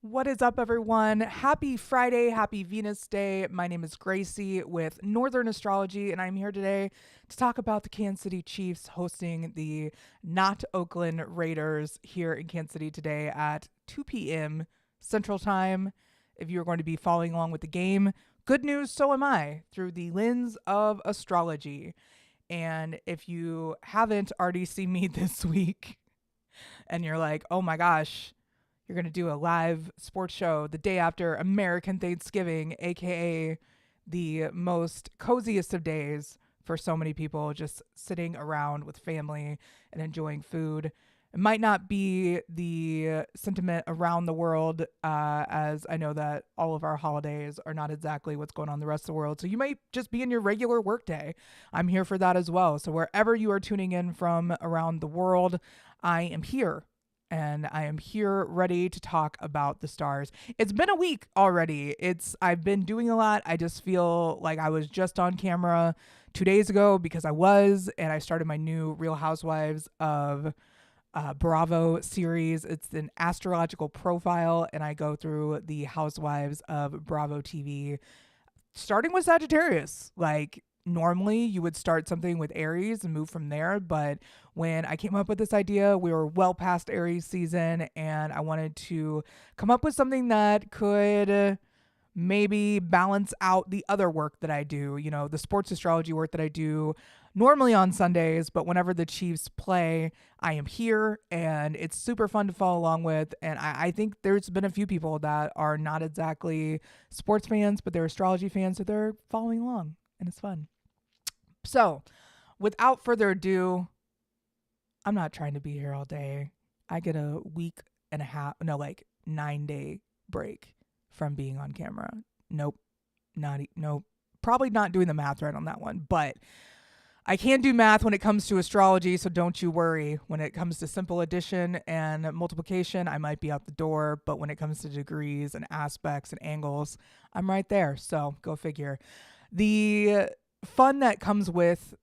What is up, everyone? Happy Friday, happy Venus Day. My name is Gracey with Northern Astrology, and I'm here today to talk about the Kansas City Chiefs hosting the not Oakland Raiders here in Kansas City today at 2 p.m. Central Time. If you're going to be following along with the game, good news, so am I, through the lens of astrology. And if you haven't already seen me this week and you're like, oh my gosh, you're going to do a live sports show the day after American Thanksgiving, aka the most coziest of days for so many people, just sitting around with family and enjoying food. It might not be the sentiment around the world, as I know that all of our holidays are not exactly what's going on in the rest of the world. So you might just be in your regular workday. I'm here for that as well. So wherever you are tuning in from around the world, I am here and I am here ready to talk about the stars. It's been a week already. I've been doing a lot. I just feel like I was just on camera 2 days ago because I was, and I started my new Real Housewives of Bravo series. It's an astrological profile, and I go through the housewives of Bravo TV, starting with Sagittarius. Like, normally you would start something with Aries and move from there, but when I came up with this idea, we were well past Aries season, and I wanted to come up with something that could maybe balance out the other work that I do, the sports astrology work that I do normally on Sundays, but whenever the Chiefs play, I am here and it's super fun to follow along with. And I think there's been a few people that are not exactly sports fans, but they're astrology fans, so they're following along and it's fun. So, without further ado, I'm not trying to be here all day. I get a week and a half, no, like 9 day break from being on camera. Nope. Nope. Probably not doing the math right on that one, but I can do math when it comes to astrology, so don't you worry. When it comes to simple addition and multiplication, I might be out the door, but when it comes to degrees and aspects and angles, I'm right there. So go figure. The fun that comes with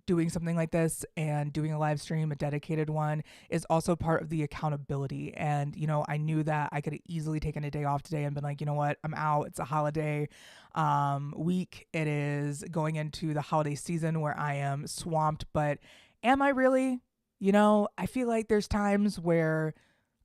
doing something like this and doing a live stream, a dedicated one, is also part of the accountability. And, I knew that I could have easily taken a day off today and been like, you know what, I'm out. It's a holiday week. It is going into the holiday season where I am swamped. But am I really? I feel like there's times where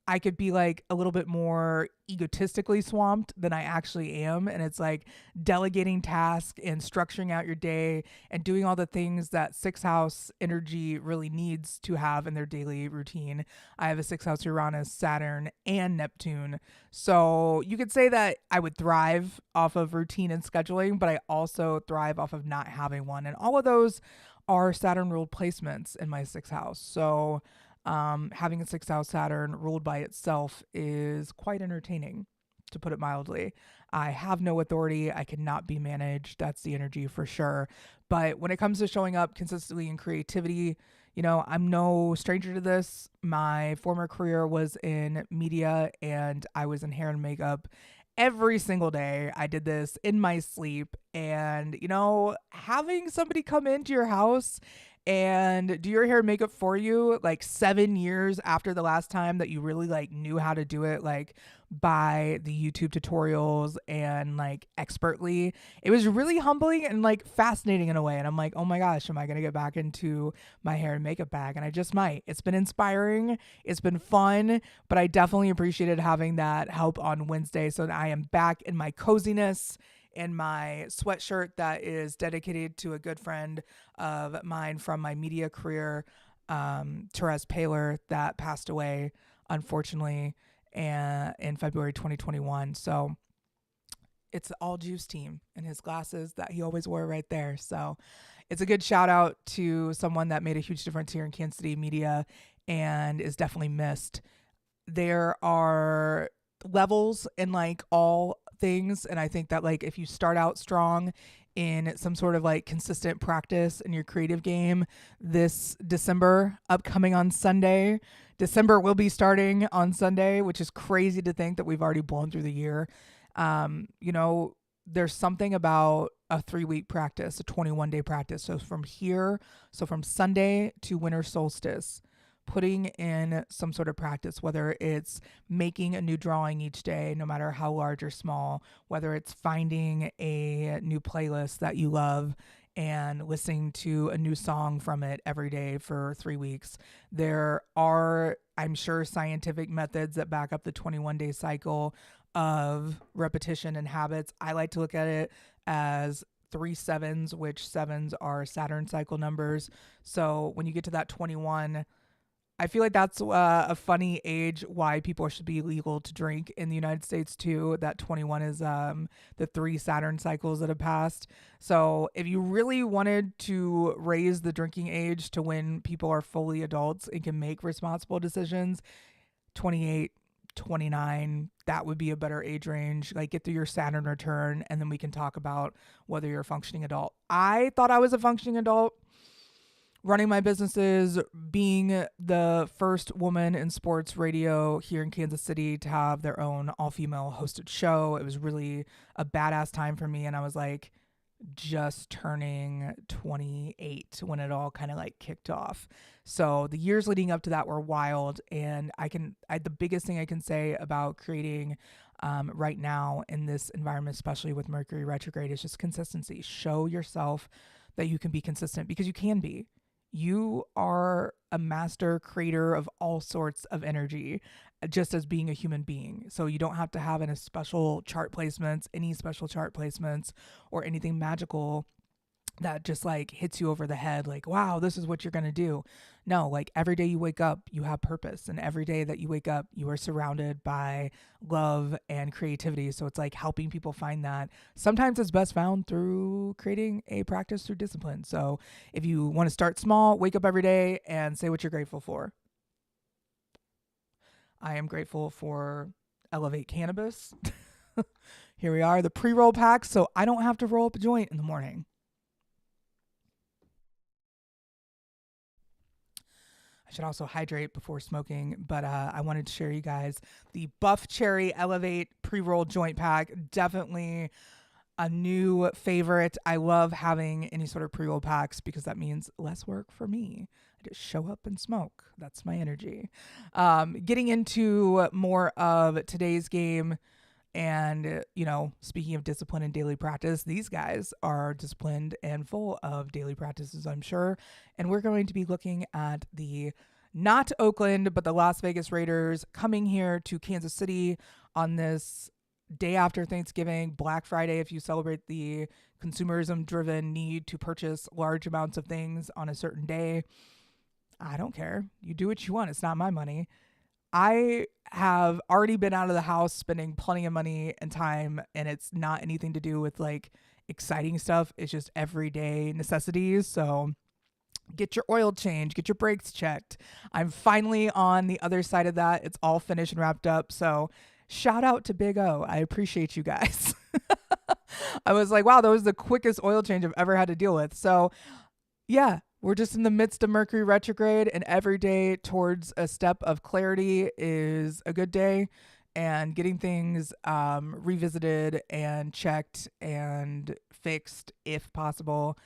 I could be like a little bit more egotistically swamped than I actually am. And it's like delegating tasks and structuring out your day and doing all the things that sixth house energy really needs to have in their daily routine. I have a sixth house Uranus, Saturn, and Neptune. So you could say that I would thrive off of routine and scheduling, but I also thrive off of not having one. And all of those are Saturn ruled placements in my sixth house. So having a sixth house Saturn ruled by itself is quite entertaining, to put it mildly. I have no authority. I cannot be managed. That's the energy for sure. But when it comes to showing up consistently in creativity, I'm no stranger to this. My former career was in media and I was in hair and makeup every single day. I did this in my sleep. And, having somebody come into your house and do your hair and makeup for you like 7 years after the last time that you really like knew how to do it, like by the YouTube tutorials and like expertly, it was really humbling and like fascinating in a way. And I'm like, oh my gosh, am I going to get back into my hair and makeup bag? And I just might. It's been inspiring. It's been fun, but I definitely appreciated having that help on Wednesday so that I am back in my coziness in my sweatshirt that is dedicated to a good friend of mine from my media career, Therese Paler, that passed away, unfortunately, in February 2021. So it's the All Juice team and his glasses that he always wore right there. So it's a good shout out to someone that made a huge difference here in Kansas City media and is definitely missed. There are levels in like all things, and I think that like if you start out strong in some sort of like consistent practice in your creative game, this December upcoming on Sunday, December will be starting on Sunday, which is crazy to think that we've already blown through the year. There's something about a 3 week practice, a 21 day practice. So from Sunday to winter solstice, putting in some sort of practice, whether it's making a new drawing each day, no matter how large or small, whether it's finding a new playlist that you love and listening to a new song from it every day for 3 weeks. There are, I'm sure, scientific methods that back up the 21-day cycle of repetition and habits. I like to look at it as three sevens, which sevens are Saturn cycle numbers. So when you get to that 21, I feel like that's a funny age why people should be legal to drink in the United States too. That 21 is the three Saturn cycles that have passed. So if you really wanted to raise the drinking age to when people are fully adults and can make responsible decisions, 28, 29, that would be a better age range. Like get through your Saturn return and then we can talk about whether you're a functioning adult. I thought I was a functioning adult running my businesses, being the first woman in sports radio here in Kansas City to have their own all-female hosted show. It was really a badass time for me, and I was like just turning 28 when it all kind of like kicked off. So the years leading up to that were wild, and the biggest thing I can say about creating right now in this environment, especially with Mercury retrograde, is just consistency. Show yourself that you can be consistent, because you can be. You are a master creator of all sorts of energy, just as being a human being. So you don't have to have any special chart placements, or anything magical that just like hits you over the head like, wow, this is what you're going to do. No, like every day you wake up, you have purpose. And every day that you wake up, you are surrounded by love and creativity. So it's like helping people find that. Sometimes it's best found through creating a practice through discipline. So if you want to start small, wake up every day and say what you're grateful for. I am grateful for Elevate Cannabis. Here we are, the pre-roll pack, so I don't have to roll up a joint in the morning. I should also hydrate before smoking, but I wanted to share you guys the Buff Cherry Elevate pre-roll joint pack. Definitely a new favorite. I love having any sort of pre-roll packs because that means less work for me. I just show up and smoke. That's my energy. Getting into more of today's game. And, speaking of discipline and daily practice, these guys are disciplined and full of daily practices, I'm sure. And we're going to be looking at the not Oakland, but the Las Vegas Raiders coming here to Kansas City on this day after Thanksgiving, Black Friday, if you celebrate the consumerism-driven need to purchase large amounts of things on a certain day. I don't care. You do what you want. It's not my money. I have already been out of the house spending plenty of money and time, and it's not anything to do with like exciting stuff. It's just everyday necessities. So get your oil changed, get your brakes checked. I'm finally on the other side of that. It's all finished and wrapped up. So shout out to Big O. I appreciate you guys. I was like, wow, that was the quickest oil change I've ever had to deal with. So yeah, we're just in the midst of Mercury retrograde, and every day towards a step of clarity is a good day, and getting things revisited and checked and fixed, if possible,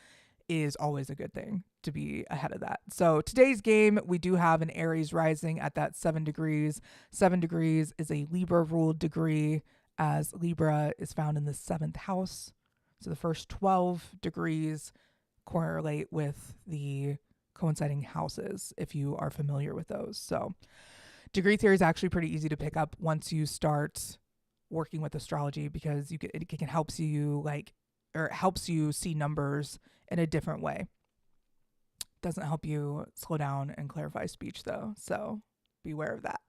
is always a good thing to be ahead of that. So today's game, we do have an Aries rising at that 7 degrees. 7 degrees is a Libra ruled degree, as Libra is found in the 7th house. So the first 12 degrees correlate with the coinciding houses, if you are familiar with those. So degree theory is actually pretty easy to pick up once you start working with astrology, because it can helps you see numbers in a different way. Doesn't help you slow down and clarify speech though, so beware of that.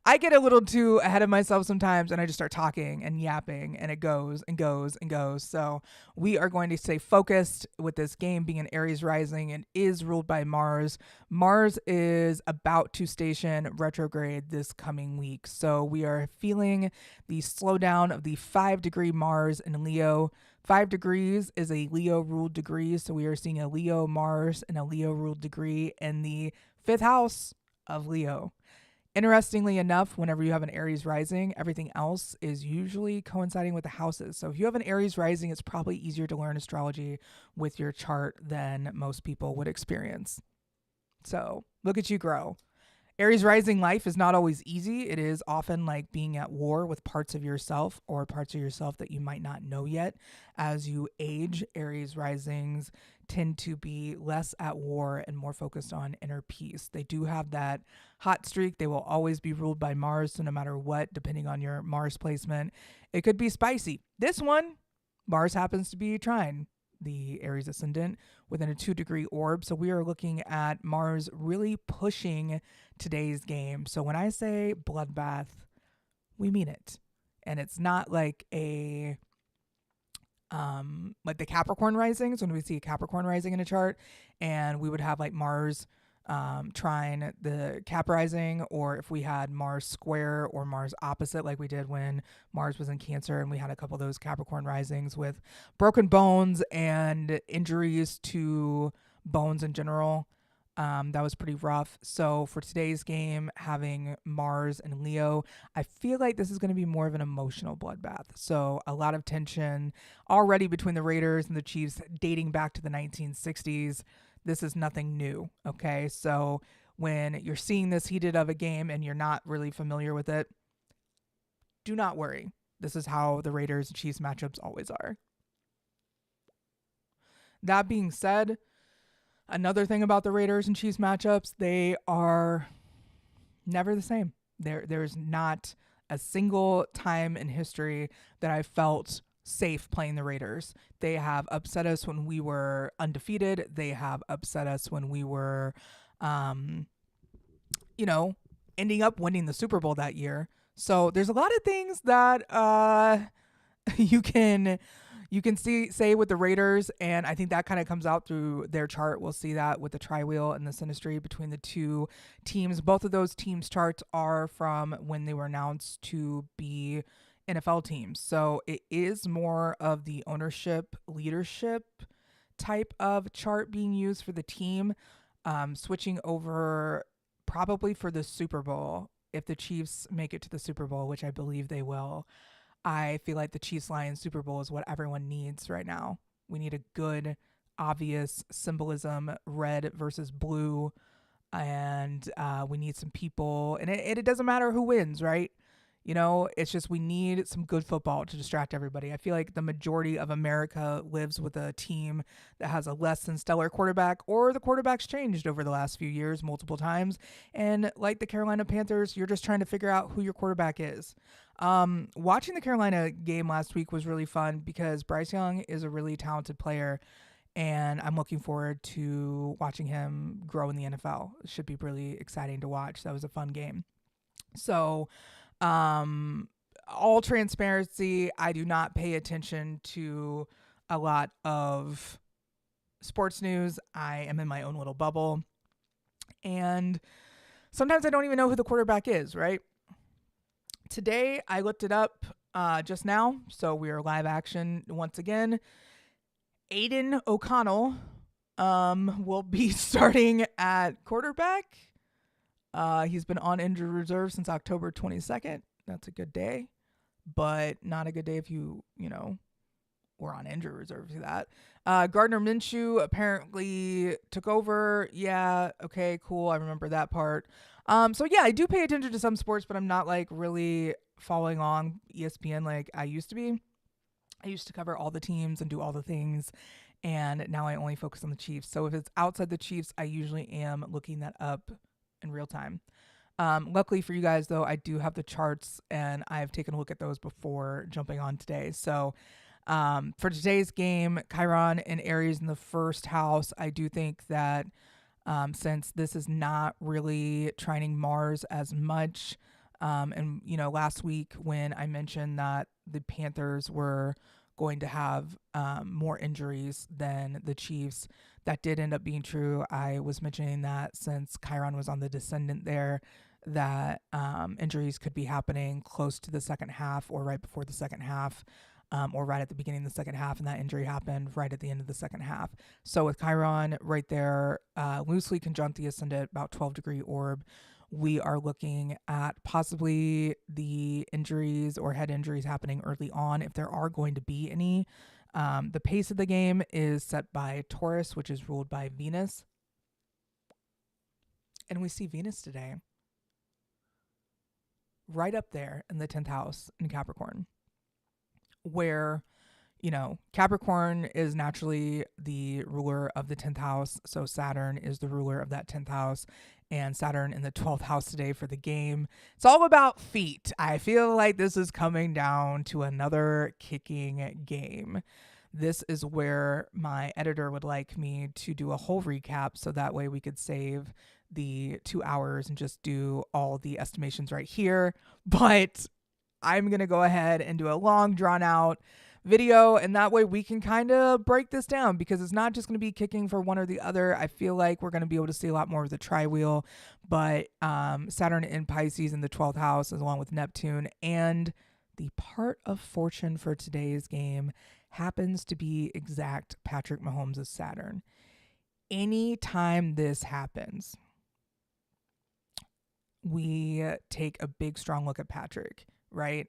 I get a little too ahead of myself sometimes, and I just start talking and yapping, and it goes and goes and goes. So we are going to stay focused with this game being an Aries rising and is ruled by Mars. Mars is about to station retrograde this coming week. So we are feeling the slowdown of the 5-degree Mars in Leo. 5 degrees is a Leo ruled degree. So we are seeing a Leo Mars and a Leo ruled degree in the 5th house of Leo. Interestingly enough, whenever you have an Aries rising, everything else is usually coinciding with the houses. So if you have an Aries rising, it's probably easier to learn astrology with your chart than most people would experience. So look at you grow. Aries rising life is not always easy. It is often like being at war with parts of yourself or parts of yourself that you might not know yet. As you age, Aries risings tend to be less at war and more focused on inner peace. They do have that hot streak. They will always be ruled by Mars, so no matter what, depending on your Mars placement, it could be spicy. This one, Mars happens to be trine the Aries ascendant within a 2-degree orb. So we are looking at Mars really pushing today's game. So when I say bloodbath, we mean it. And it's not like like the Capricorn risings, when we see a Capricorn rising in a chart and we would have like Mars trine the Cap rising, or if we had Mars square or Mars opposite, like we did when Mars was in Cancer and we had a couple of those Capricorn risings with broken bones and injuries to bones in general. That was pretty rough. So for today's game, having Mars and Leo, I feel like this is going to be more of an emotional bloodbath. So a lot of tension already between the Raiders and the Chiefs dating back to the 1960s. This is nothing new. Okay. So when you're seeing this heated of a game and you're not really familiar with it, do not worry. This is how the Raiders and Chiefs matchups always are. That being said, another thing about the Raiders and Chiefs matchups, they are never the same. There's not a single time in history that I felt safe playing the Raiders. They have upset us when we were undefeated. They have upset us when we were, ending up winning the Super Bowl that year. So there's a lot of things that you can say with the Raiders, and I think that kind of comes out through their chart. We'll see that with the tri-wheel and the synastry between the two teams. Both of those teams' charts are from when they were announced to be NFL teams. So it is more of the ownership, leadership type of chart being used for the team, switching over probably for the Super Bowl. If the Chiefs make it to the Super Bowl, which I believe they will, I feel like the Chiefs-Lions Super Bowl is what everyone needs right now. We need a good, obvious symbolism, red versus blue, and we need some people. And it doesn't matter who wins, right? It's just we need some good football to distract everybody. I feel like the majority of America lives with a team that has a less than stellar quarterback, or the quarterback's changed over the last few years multiple times. And like the Carolina Panthers, you're just trying to figure out who your quarterback is. Watching the Carolina game last week was really fun because Bryce Young is a really talented player, and I'm looking forward to watching him grow in the NFL. It should be really exciting to watch. That was a fun game. So, all transparency, I do not pay attention to a lot of sports news. I am in my own little bubble, and sometimes I don't even know who the quarterback is, right? Today, I looked it up just now, so we are live action once again. Aiden O'Connell will be starting at quarterback. He's been on injured reserve since October 22nd. That's a good day, but not a good day if you were on injured reserve for that. Gardner Minshew apparently took over. Yeah, okay, cool. I remember that part. So yeah, I do pay attention to some sports, but I'm not like really following on ESPN like I used to be. I used to cover all the teams and do all the things, and now I only focus on the Chiefs. So if it's outside the Chiefs, I usually am looking that up in real time. Luckily for you guys, though, I do have the charts, and I've taken a look at those before jumping on today. So for today's game, Chiron and Aries in the first house, I do think that since this is not really trining Mars as much, and last week when I mentioned that the Panthers were going to have more injuries than the Chiefs, that did end up being true. I was mentioning that since Chiron was on the descendant there, that injuries could be happening close to the second half or right before the second half, or right at the beginning of the second half, and that injury happened right at the end of the second half. So with Chiron right there, loosely conjunct the ascendant, about 12-degree orb, we are looking at possibly the injuries or head injuries happening early on, if there are going to be any. The pace of the game is set by Taurus, which is ruled by Venus. And we see Venus today, right up there in the 10th house in Capricorn, where, Capricorn is naturally the ruler of the 10th house. So Saturn is the ruler of that 10th house, and Saturn in the 12th house today for the game. It's all about feet. I feel like this is coming down to another kicking game. This is where my editor would like me to do a whole recap so that way we could save the 2 hours and just do all the estimations right here. But I'm going to go ahead and do a long, drawn out video, and that way we can kind of break this down, because it's not just going to be kicking for one or the other. I feel like we're going to be able to see a lot more of the tri-wheel, but Saturn in Pisces in the 12th house, along with Neptune, and the part of fortune for today's game happens to be exact Patrick Mahomes' Saturn. Anytime this happens, we take a big, strong look at Patrick, right?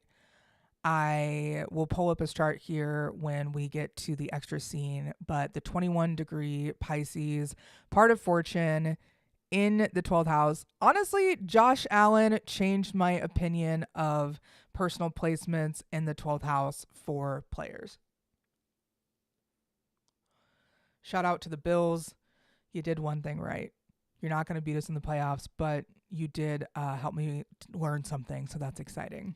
I will pull up his chart here when we get to the extra scene, but the 21-degree Pisces, part of fortune in the 12th house. Honestly, Josh Allen changed my opinion of personal placements in the 12th house for players. Shout out to the Bills. You did one thing right. You're not going to beat us in the playoffs, but you did help me learn something, so that's exciting.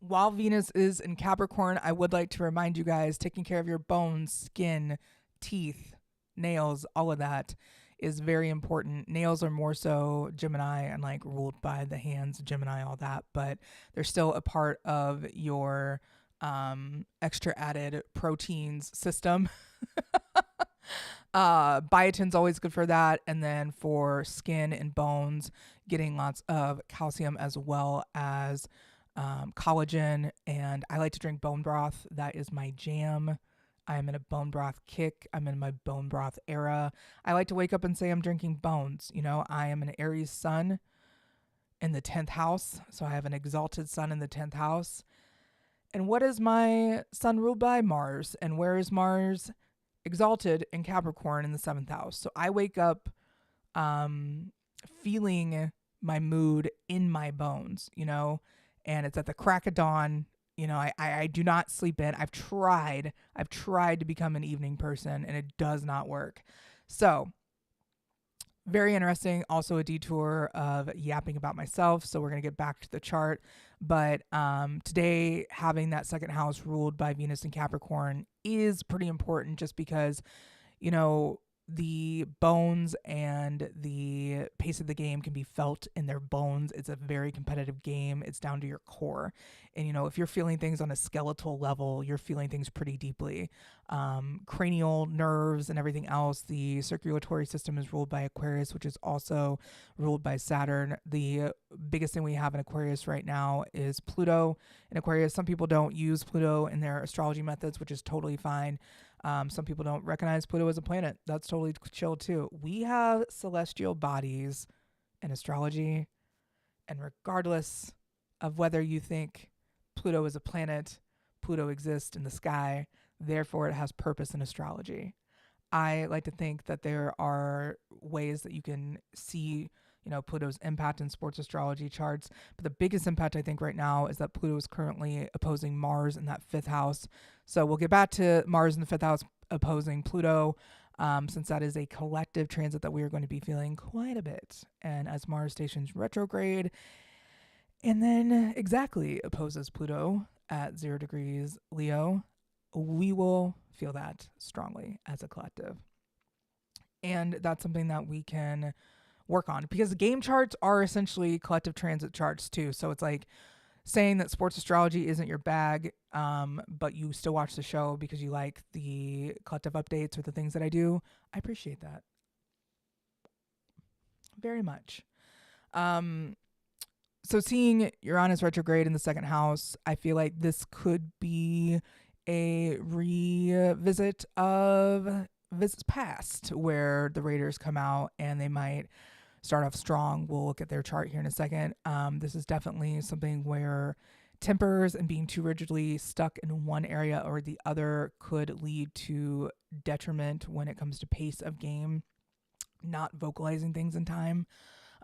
While Venus is in Capricorn, I would like to remind you guys, taking care of your bones, skin, teeth, nails, all of that is very important. Nails are more so Gemini and like ruled by the hands, Gemini, all that, but they're still a part of your extra added proteins system. Biotin's always good for that. And then for skin and bones, getting lots of calcium as well as collagen. And I like to drink bone broth. That is my jam. I am in a bone broth kick. I'm in my bone broth era. I like to wake up and say I'm drinking bones. I am an Aries sun in the 10th house. So I have an exalted sun in the 10th house. And what is my sun ruled by? Mars. And where is Mars? Exalted in Capricorn in the 7th house. So I wake up feeling my mood in my bones, and it's at the crack of dawn. I do not sleep in. I've tried to become an evening person, and it does not work. So very interesting. Also a detour of yapping about myself. So we're going to get back to the chart. But today, having that second house ruled by Venus and Capricorn is pretty important, just because, the bones and the pace of the game can be felt in their bones. It's a very competitive game. It's down to your core. And, if you're feeling things on a skeletal level, you're feeling things pretty deeply. Cranial nerves and everything else. The circulatory system is ruled by Aquarius, which is also ruled by Saturn. The biggest thing we have in Aquarius right now is Pluto in Aquarius. Some people don't use Pluto in their astrology methods, which is totally fine. Some people don't recognize Pluto as a planet. That's totally chill too. We have celestial bodies in astrology, and regardless of whether you think Pluto is a planet, Pluto exists in the sky, therefore it has purpose in astrology. I like to think that there are ways that you can see, Pluto's impact in sports astrology charts. But the biggest impact I think right now is that Pluto is currently opposing Mars in that 5th house. So we'll get back to Mars in the 5th house opposing Pluto, since that is a collective transit that we are going to be feeling quite a bit. And as Mars stations retrograde and then exactly opposes Pluto at 0 degrees Leo, we will feel that strongly as a collective. And that's something that we can work on, because game charts are essentially collective transit charts too. So it's like saying that sports astrology isn't your bag, but you still watch the show because you like the collective updates or the things that I do. I appreciate that very much. So seeing Uranus retrograde in the 2nd house, I feel like this could be a revisit of visits past, where the Raiders come out and they might start off strong. We'll look at their chart here in a second. This is definitely something where tempers and being too rigidly stuck in one area or the other could lead to detriment when it comes to pace of game, not vocalizing things in time.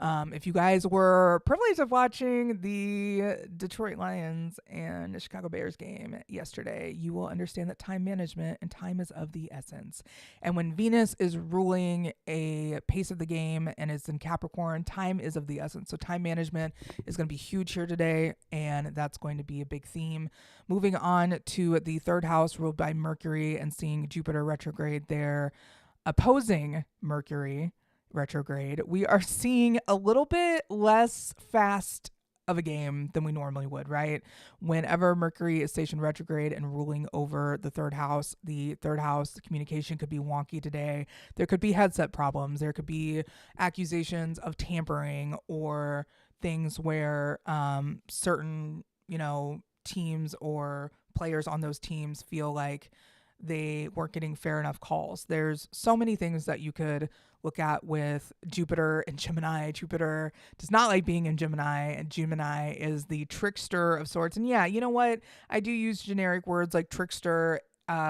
If you guys were privileged of watching the Detroit Lions and the Chicago Bears game yesterday, you will understand that time management and time is of the essence. And when Venus is ruling a pace of the game and it's in Capricorn, time is of the essence. So time management is going to be huge here today, and that's going to be a big theme. Moving on to the third house ruled by Mercury and seeing Jupiter retrograde there, opposing Mercury retrograde, we are seeing a little bit less fast of a game than we normally would, right? Whenever Mercury is stationed retrograde and ruling over the third house communication could be wonky today. There could be headset problems. There could be accusations of tampering or things where certain, teams or players on those teams feel like they weren't getting fair enough calls. There's so many things that you could look at with Jupiter and Gemini. Jupiter does not like being in Gemini, and Gemini is the trickster of sorts. And yeah, you know what? I do use generic words like trickster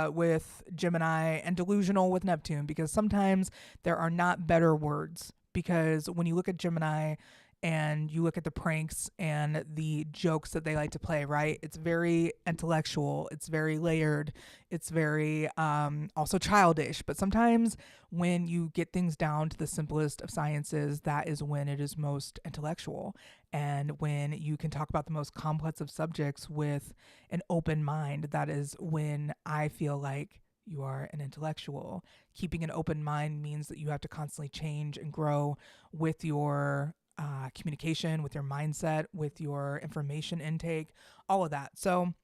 with Gemini and delusional with Neptune, because sometimes there are not better words. Because when you look at Gemini and you look at the pranks and the jokes that they like to play, right? It's very intellectual. It's very layered. It's very also childish. But sometimes when you get things down to the simplest of sciences, that is when it is most intellectual. And when you can talk about the most complex of subjects with an open mind, that is when I feel like you are an intellectual. Keeping an open mind means that you have to constantly change and grow with your communication, with your mindset, with your information intake, all of that. So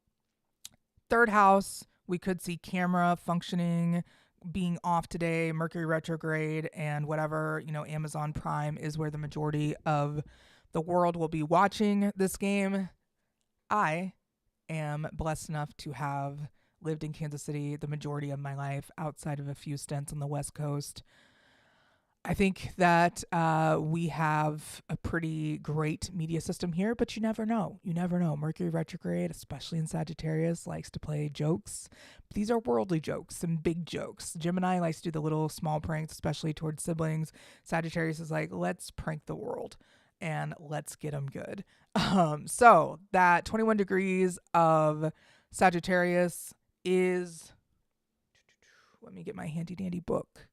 third house, we could see camera functioning being off today, Mercury retrograde, and whatever, Amazon Prime is where the majority of the world will be watching this game. I am blessed enough to have lived in Kansas City the majority of my life outside of a few stints on the West Coast. I think that we have a pretty great media system here, but you never know. You never know. Mercury retrograde, especially in Sagittarius, likes to play jokes. These are worldly jokes and big jokes. Gemini likes to do the little small pranks, especially towards siblings. Sagittarius is like, let's prank the world and let's get them good. So that 21 degrees of Sagittarius is, let me get my handy dandy book.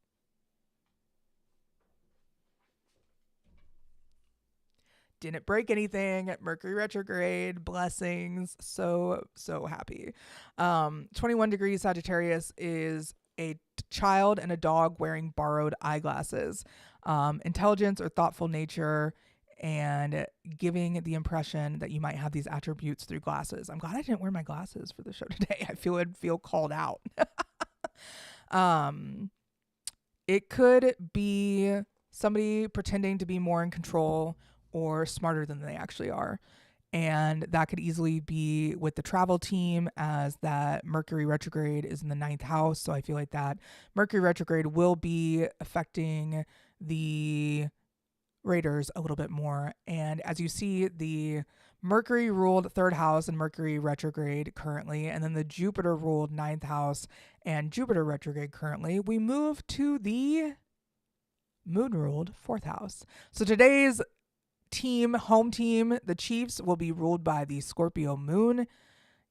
Didn't break anything. Mercury retrograde, blessings. So happy. 21 degrees Sagittarius is a child and a dog wearing borrowed eyeglasses. Intelligence or thoughtful nature, and giving the impression that you might have these attributes through glasses. I'm glad I didn't wear my glasses for the show today. I would feel called out. It could be somebody pretending to be more in control or smarter than they actually are. And that could easily be with the travel team, as that Mercury retrograde is in the 9th house. So I feel like that Mercury retrograde will be affecting the Raiders a little bit more. And as you see, the Mercury ruled 3rd house and Mercury retrograde currently, and then the Jupiter ruled 9th house and Jupiter retrograde currently, we move to the Moon ruled 4th house. So today's home team, the Chiefs, will be ruled by the Scorpio moon.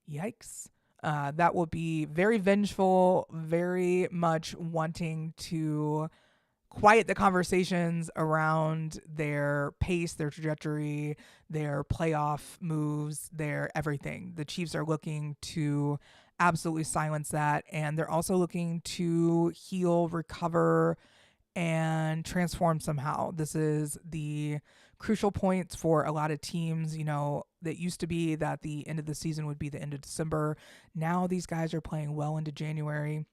Yikes. That will be very vengeful, very much wanting to quiet the conversations around their pace, their trajectory, their playoff moves, their everything. The Chiefs are looking to absolutely silence that, and they're also looking to heal, recover, and transform somehow. This is the crucial points for a lot of teams. That used to be that the end of the season would be the end of December. Now these guys are playing well into January,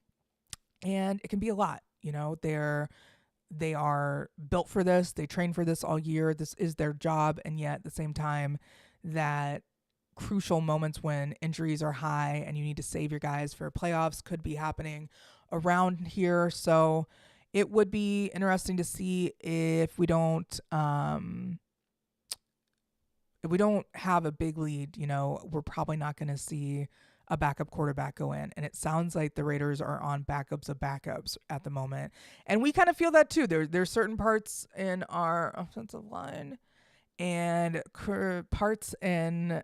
and it can be a lot. They are built for this. They train for this all year. This is their job, and yet at the same time, that crucial moments when injuries are high and you need to save your guys for playoffs could be happening around here. So It would be interesting to see if we don't have a big lead, we're probably not going to see a backup quarterback go in. And it sounds like the Raiders are on backups of backups at the moment. And we kind of feel that too. There's certain parts in our offensive line and parts in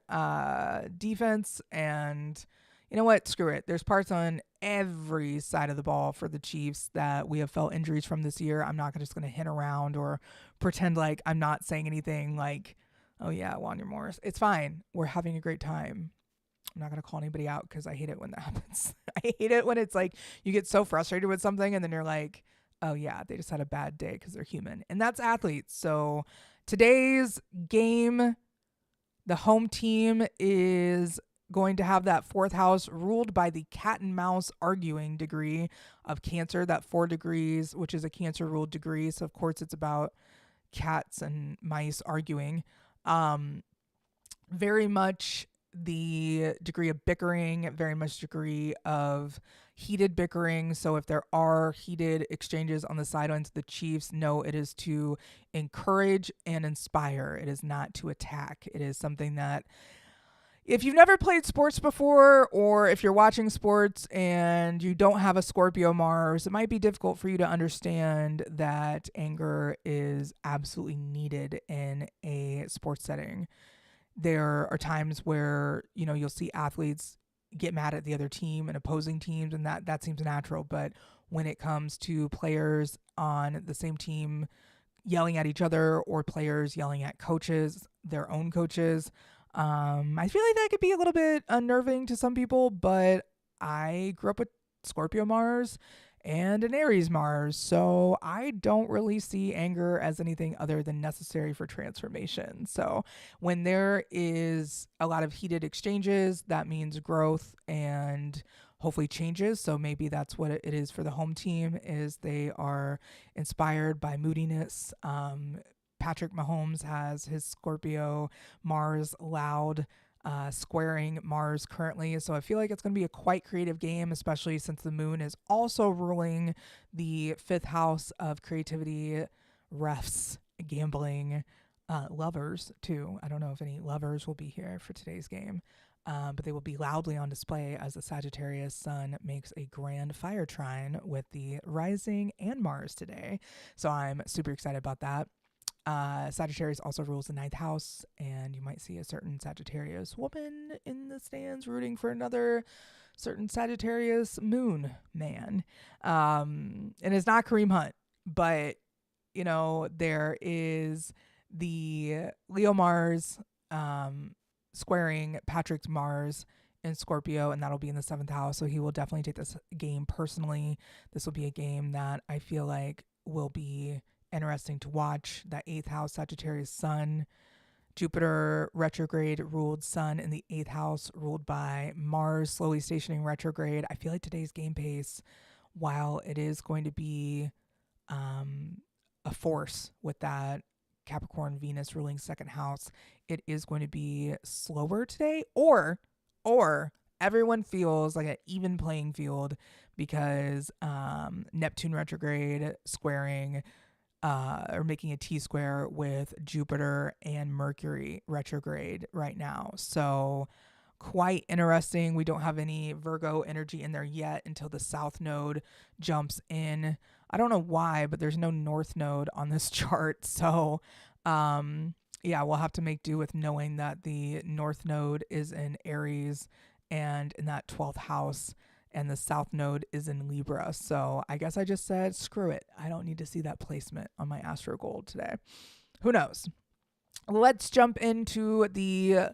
defense. And you know what? Screw it. There's parts on every side of the ball for the Chiefs that we have felt injuries from this year. I'm not just going to hint around or pretend like I'm not saying anything like, oh yeah, Wanya Morris. It's fine. We're having a great time. I'm not going to call anybody out because I hate it when that happens. I hate it when it's like you get so frustrated with something and then you're like, oh yeah, they just had a bad day because they're human. And that's athletes. So today's game, the home team is going to have that fourth house ruled by the cat and mouse arguing degree of Cancer, that 4 degrees, which is a Cancer ruled degree. So of course it's about cats and mice arguing. Very much the degree of bickering, very much degree of heated bickering. So if there are heated exchanges on the sidelines of the Chiefs, no, it is to encourage and inspire. It is not to attack. It is something that if you've never played sports before, or if you're watching sports and you don't have a Scorpio Mars, it might be difficult for you to understand that anger is absolutely needed in a sports setting. There are times where, you'll see athletes get mad at the other team and opposing teams, and that seems natural. But when it comes to players on the same team yelling at each other, or players yelling at coaches, their own coaches, I feel like that could be a little bit unnerving to some people, but I grew up with Scorpio Mars and an Aries Mars, so I don't really see anger as anything other than necessary for transformation. So when there is a lot of heated exchanges, that means growth and hopefully changes. So maybe that's what it is for the home team, is they are inspired by moodiness. Patrick Mahomes has his Scorpio Mars loud squaring Mars currently. So I feel like it's going to be a quite creative game, especially since the moon is also ruling the 5th house of creativity, refs, gambling, lovers too. I don't know if any lovers will be here for today's game. But they will be loudly on display as the Sagittarius sun makes a grand fire trine with the rising and Mars today. So I'm super excited about that. Sagittarius also rules the 9th house, and you might see a certain Sagittarius woman in the stands rooting for another certain Sagittarius moon man. And it's not Kareem Hunt, but, there is the Leo Mars squaring Patrick's Mars in Scorpio, and that'll be in the 7th house. So he will definitely take this game personally. This will be a game that I feel like will be interesting to watch. That 8th house Sagittarius sun, Jupiter retrograde ruled sun in the 8th house, ruled by Mars slowly stationing retrograde. I feel like today's game pace, while it is going to be a force with that Capricorn Venus ruling 2nd house, it is going to be slower today, or everyone feels like an even playing field because Neptune retrograde squaring or making a T-square with Jupiter and Mercury retrograde right now. So quite interesting. We don't have any Virgo energy in there yet until the South Node jumps in. I don't know why, but there's no North Node on this chart. So we'll have to make do with knowing that the North Node is in Aries and in that 12th house, and the South Node is in Libra. So I guess I just said, screw it. I don't need to see that placement on my Astro Gold today. Who knows? Let's jump into the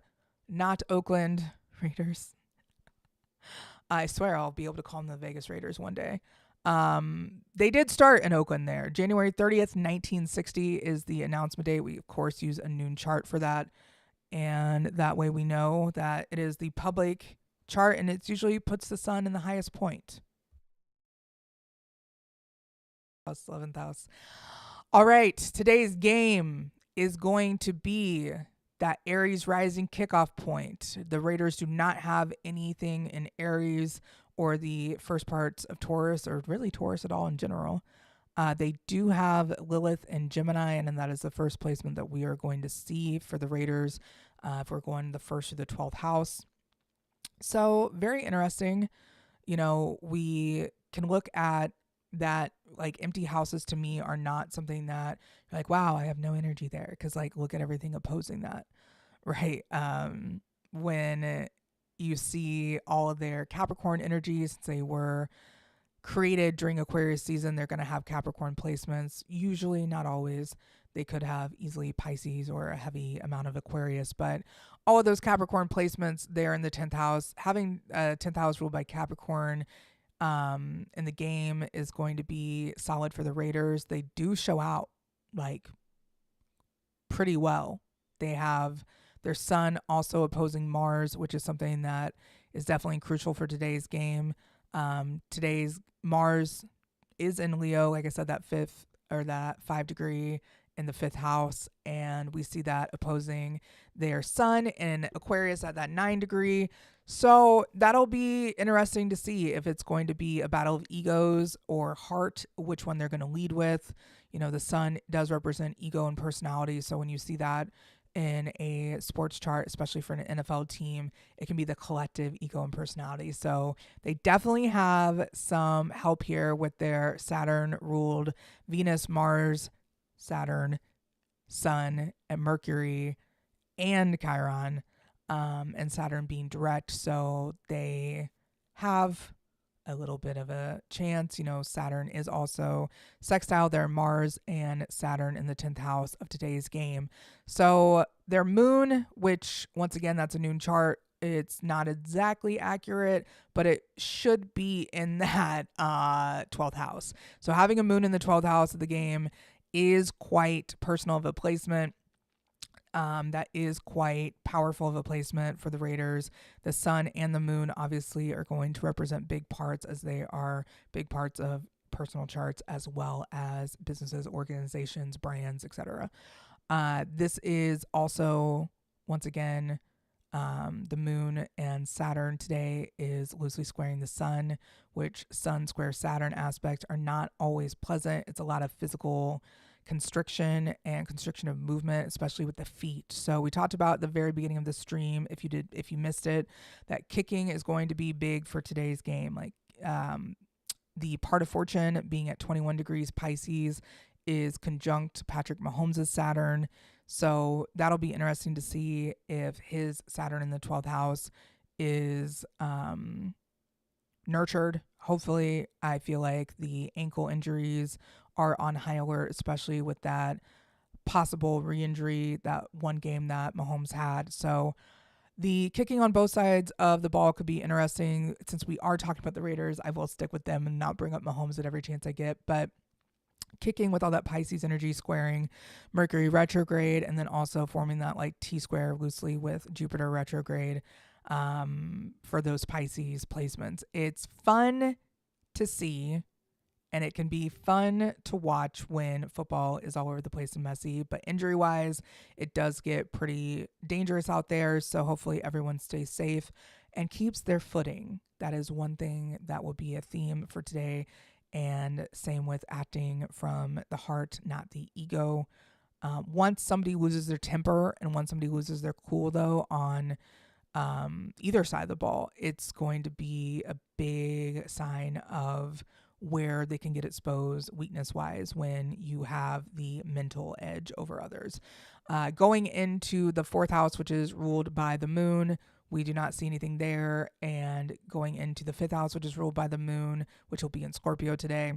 not Oakland Raiders. I swear I'll be able to call them the Vegas Raiders one day. They did start in Oakland there. January 30th, 1960 is the announcement date. We, of course, use a noon chart for that. And that way we know that it is the public chart, and it usually puts the sun in the highest point. 11th house. All right, today's game is going to be that Aries rising kickoff point. The Raiders do not have anything in Aries or the first parts of Taurus, or really Taurus at all in general. They do have Lilith and Gemini, and then that is the first placement that we are going to see for the Raiders if we're going the first or the 12th house. So, very interesting. We can look at that, like, empty houses to me are not something that you're like, wow, I have no energy there. Because, like, look at everything opposing that, right? When you see all of their Capricorn energies, since they were created during Aquarius season, they're going to have Capricorn placements. Usually, not always. They could have easily Pisces or a heavy amount of Aquarius, but all of those Capricorn placements there in the 10th house, having 10th house ruled by Capricorn in the game is going to be solid for the Raiders. They do show out like pretty well. They have their sun also opposing Mars, which is something that is definitely crucial for today's game. Today's Mars is in Leo, like I said, that 5 degree in the 5th house, and we see that opposing their sun in Aquarius at that 9 degree. So that'll be interesting to see if it's going to be a battle of egos or heart, which one they're going to lead with. The sun does represent ego and personality, so when you see that in a sports chart, especially for an NFL team, it can be the collective ego and personality. So they definitely have some help here with their Saturn ruled Venus, Mars, Saturn, Sun, and Mercury, and Chiron, and Saturn being direct. So they have a little bit of a chance. Saturn is also sextile their Mars and Saturn in the 10th house of today's game. So their moon, which once again, that's a noon chart. It's not exactly accurate, but it should be in that 12th house. So having a moon in the 12th house of the game is quite personal of a placement. That is quite powerful of a placement for the Raiders. The sun and the moon obviously are going to represent big parts, as they are big parts of personal charts as well as businesses, organizations, brands, etc. This is also, once again, the moon and Saturn today is loosely squaring the sun, which sun square Saturn aspects are not always pleasant. It's a lot of physical constriction and constriction of movement, especially with the feet. So we talked about at the very beginning of the stream, if you missed it, that kicking is going to be big for today's game. Like the part of fortune being at 21 degrees Pisces is conjunct Patrick Mahomes' Saturn. So that'll be interesting to see if his Saturn in the 12th house is nurtured. Hopefully, I feel like the ankle injuries are on high alert, especially with that possible re-injury, that one game that Mahomes had. So the kicking on both sides of the ball could be interesting. Since we are talking about the Raiders, I will stick with them and not bring up Mahomes at every chance I get. But kicking with all that Pisces energy squaring Mercury retrograde, and then also forming that like T-square loosely with Jupiter retrograde for those Pisces placements. It's fun to see, and it can be fun to watch when football is all over the place and messy. But injury-wise, it does get pretty dangerous out there. So hopefully everyone stays safe and keeps their footing. That is one thing that will be a theme for today. And same with acting from the heart, not the ego. Once somebody loses their temper and once somebody loses their cool, though, on either side of the ball, it's going to be a big sign of where they can get exposed weakness wise when you have the mental edge over others. Going into the 4th house, which is ruled by the moon, we do not see anything there. And going into the 5th house, which is ruled by the moon, which will be in Scorpio today,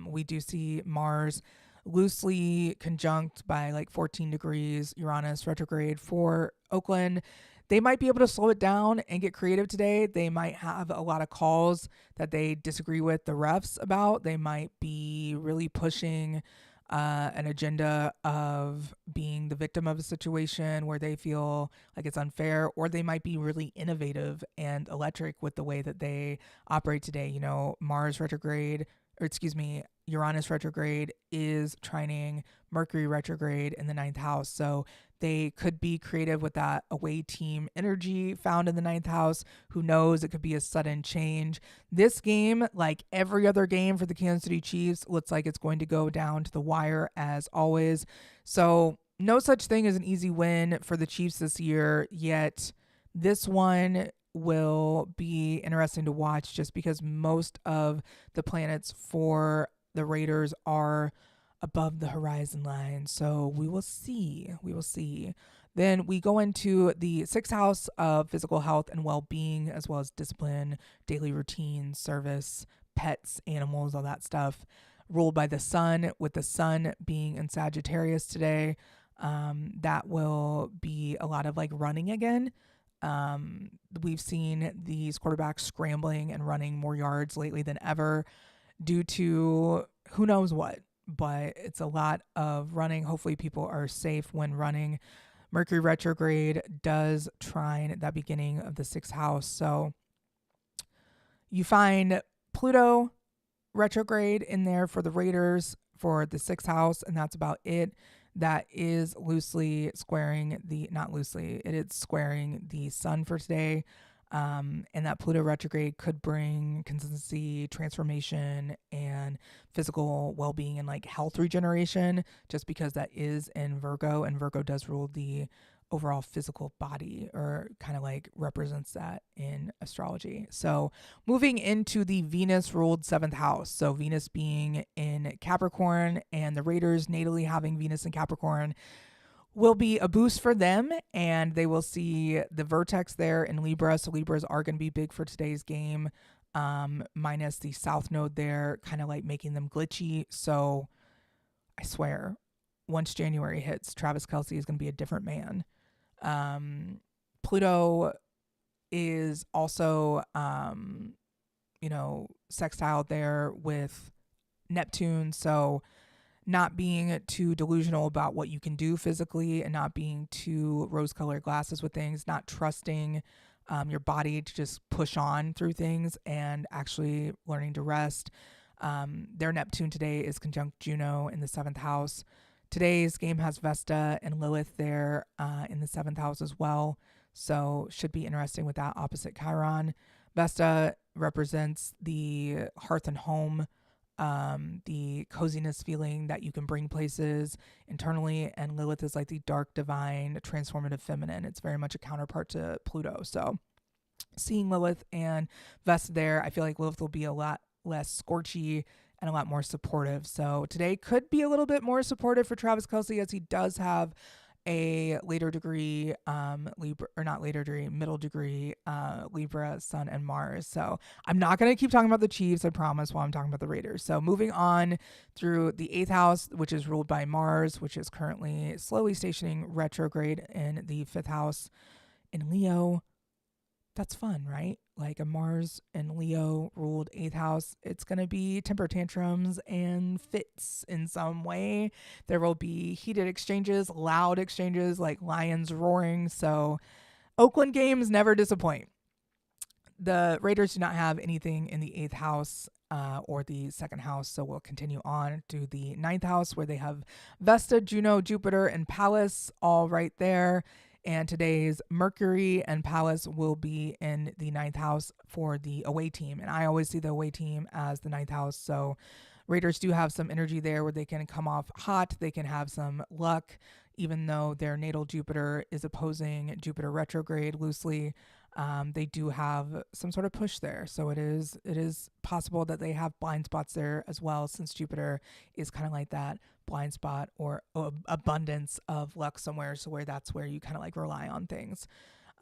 we do see Mars loosely conjunct by like 14 degrees, Uranus retrograde for Oakland. They might be able to slow it down and get creative today. They might have a lot of calls that they disagree with the refs about. They might be really pushing an agenda of being the victim of a situation where they feel like it's unfair, or they might be really innovative and electric with the way that they operate today. Mars retrograde or excuse me, Uranus retrograde is trining Mercury retrograde in the ninth house. So they could be creative with that away team energy found in the ninth house. Who knows? It could be a sudden change. This game, like every other game for the Kansas City Chiefs, looks like it's going to go down to the wire as always. So no such thing as an easy win for the Chiefs this year, yet this one will be interesting to watch just because most of the planets for the Raiders are above the horizon line. So we will see. We will see. Then we go into the sixth house of physical health and well being, as well as discipline, daily routine, service, pets, animals, all that stuff, ruled by the sun, with the sun being in Sagittarius today. That will be a lot of like running again. We've seen these quarterbacks scrambling and running more yards lately than ever due to who knows what, but it's a lot of running. Hopefully, people are safe when running. Mercury retrograde does trine that beginning of the sixth house. So you find Pluto retrograde in there for the Raiders for the sixth house, and that's about it. That is loosely squaring not loosely, it is squaring the sun for today. And that Pluto retrograde could bring consistency, transformation, and physical well-being and like health regeneration, just because that is in Virgo, and Virgo does rule the overall physical body, or kind of like represents that in astrology. So moving into the Venus ruled seventh house. So Venus being in Capricorn and the Raiders natally having Venus in Capricorn will be a boost for them, and they will see the vertex there in Libra. So Libras are going to be big for today's game, minus the south node there, kind of like making them glitchy. So I swear, once January hits, Travis Kelce is going to be a different man. Pluto is also, sextile there with Neptune. So not being too delusional about what you can do physically, and not being too rose-colored glasses with things, not trusting your body to just push on through things, and actually learning to rest. Their Neptune today is conjunct Juno in the seventh house. Today's game has Vesta and Lilith there in the seventh house as well. So should be interesting with that opposite Chiron. Vesta represents the hearth and home, the coziness feeling that you can bring places internally, and Lilith is like the dark, divine, transformative feminine. It's very much a counterpart to Pluto. So seeing Lilith and Vesta there, I feel like Lilith will be a lot less scorchy and a lot more supportive. So today could be a little bit more supportive for Travis Kelce, as he does have a later degree Libra, or not later degree, middle degree Libra, Sun, and Mars. So I'm not going to keep talking about the Chiefs, I promise, while I'm talking about the Raiders. So moving on through the eighth house, which is ruled by Mars, which is currently slowly stationing retrograde in the fifth house in Leo. That's fun, right? Like a Mars and Leo ruled eighth house. It's going to be temper tantrums and fits in some way. There will be heated exchanges, loud exchanges, like lions roaring. So Oakland games never disappoint. The Raiders do not have anything in the eighth house or the second house. So we'll continue on to the ninth house, where they have Vesta, Juno, Jupiter, and Pallas all right there. And today's Mercury and Pallas will be in the ninth house for the away team. And I always see the away team as the ninth house. So Raiders do have some energy there where they can come off hot. They can have some luck, even though their natal Jupiter is opposing Jupiter retrograde loosely. They do have some sort of push there. So it is possible that they have blind spots there as well, since Jupiter is kind of like that blind spot or abundance of luck somewhere. So that's where you kind of like rely on things.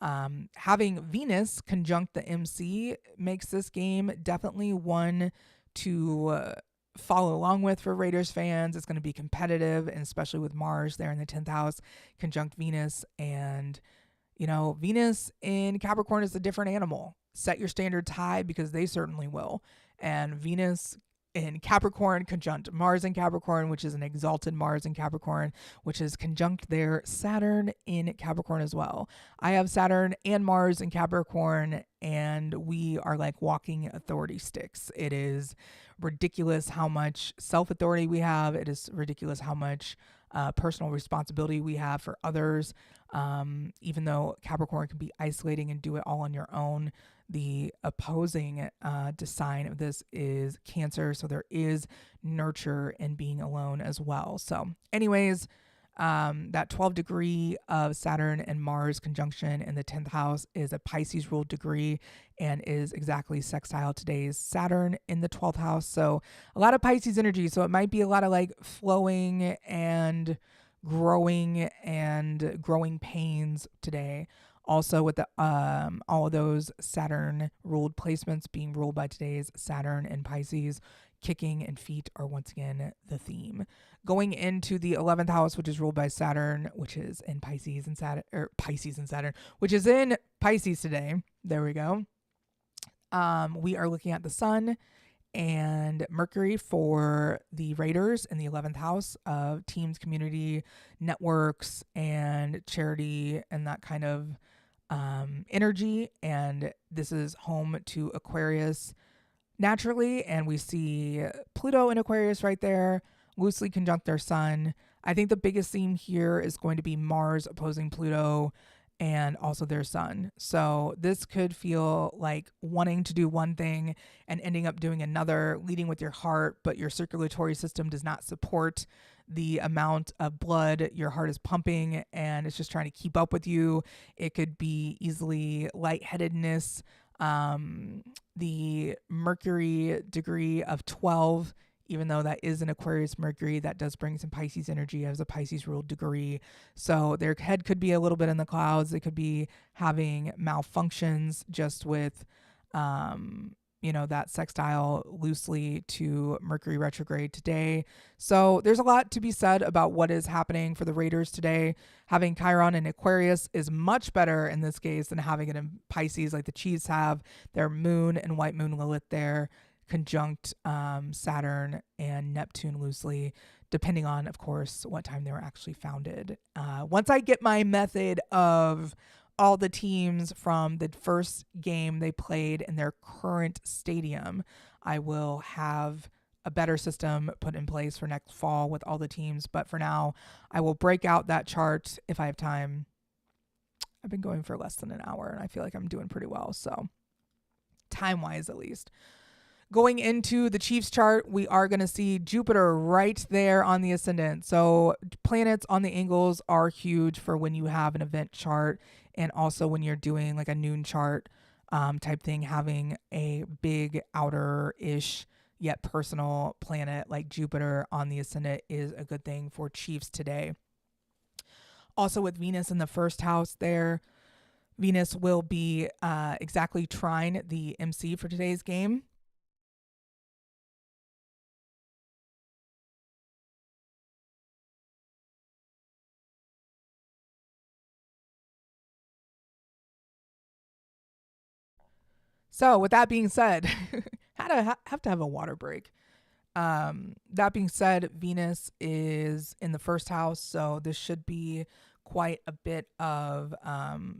Having Venus conjunct the MC makes this game definitely one to follow along with for Raiders fans. It's going to be competitive, and especially with Mars there in the 10th house conjunct Venus. And Venus in Capricorn is a different animal. Set your standards high, because they certainly will. And Venus in Capricorn, conjunct Mars in Capricorn, which is an exalted Mars in Capricorn, which is conjunct their Saturn in Capricorn as well. I have Saturn and Mars in Capricorn, and we are like walking authority sticks. It is ridiculous how much self authority we have. It is ridiculous how much personal responsibility we have for others. Even though Capricorn can be isolating and do it all on your own, the opposing sign of this is Cancer. So there is nurture in being alone as well. So, anyways, that 12 degree of Saturn and Mars conjunction in the 10th house is a Pisces ruled degree and is exactly sextile today's Saturn in the 12th house. So a lot of Pisces energy. So it might be a lot of like flowing and growing pains today. Also with the all of those Saturn ruled placements being ruled by today's Saturn and Pisces, kicking and feet are once again the theme. Going into the 11th house, which is ruled by Saturn, which is in Pisces and Saturn, which is in Pisces today. There we go. We are looking at the Sun and Mercury for the Raiders in the 11th house of teams, community, networks, and charity, and that kind of energy. And this is home to Aquarius naturally, and we see Pluto in Aquarius right there, loosely conjunct their Sun. I think the biggest theme here is going to be Mars opposing Pluto and also their Sun. So this could feel like wanting to do one thing and ending up doing another, leading with your heart, but your circulatory system does not support the amount of blood your heart is pumping, and it's just trying to keep up with you. It could be easily lightheadedness. The Mercury degree of 12, even though that is an Aquarius Mercury, that does bring some Pisces energy as a Pisces ruled degree. So their head could be a little bit in the clouds. They could be having malfunctions just with, that sextile loosely to Mercury retrograde today. So there's a lot to be said about what is happening for the Raiders today. Having Chiron in Aquarius is much better in this case than having it in Pisces like the Chiefs have. Their moon and white moon Lilith there, conjunct Saturn and Neptune loosely, depending on, of course, what time they were actually founded. Once I get my method of all the teams from the first game they played in their current stadium, I will have a better system put in place for next fall with all the teams. But for now, I will break out that chart if I have time. I've been going for less than an hour and I feel like I'm doing pretty well. So time-wise, at least. Going into the Chiefs chart, we are going to see Jupiter right there on the ascendant. So planets on the angles are huge for when you have an event chart, and also when you're doing like a noon chart type thing, having a big outer-ish yet personal planet like Jupiter on the ascendant is a good thing for Chiefs today. Also with Venus in the first house there, Venus will be exactly trine the MC for today's game. So with that being said, have to have a water break. That being said, Venus is in the first house, so this should be quite a bit of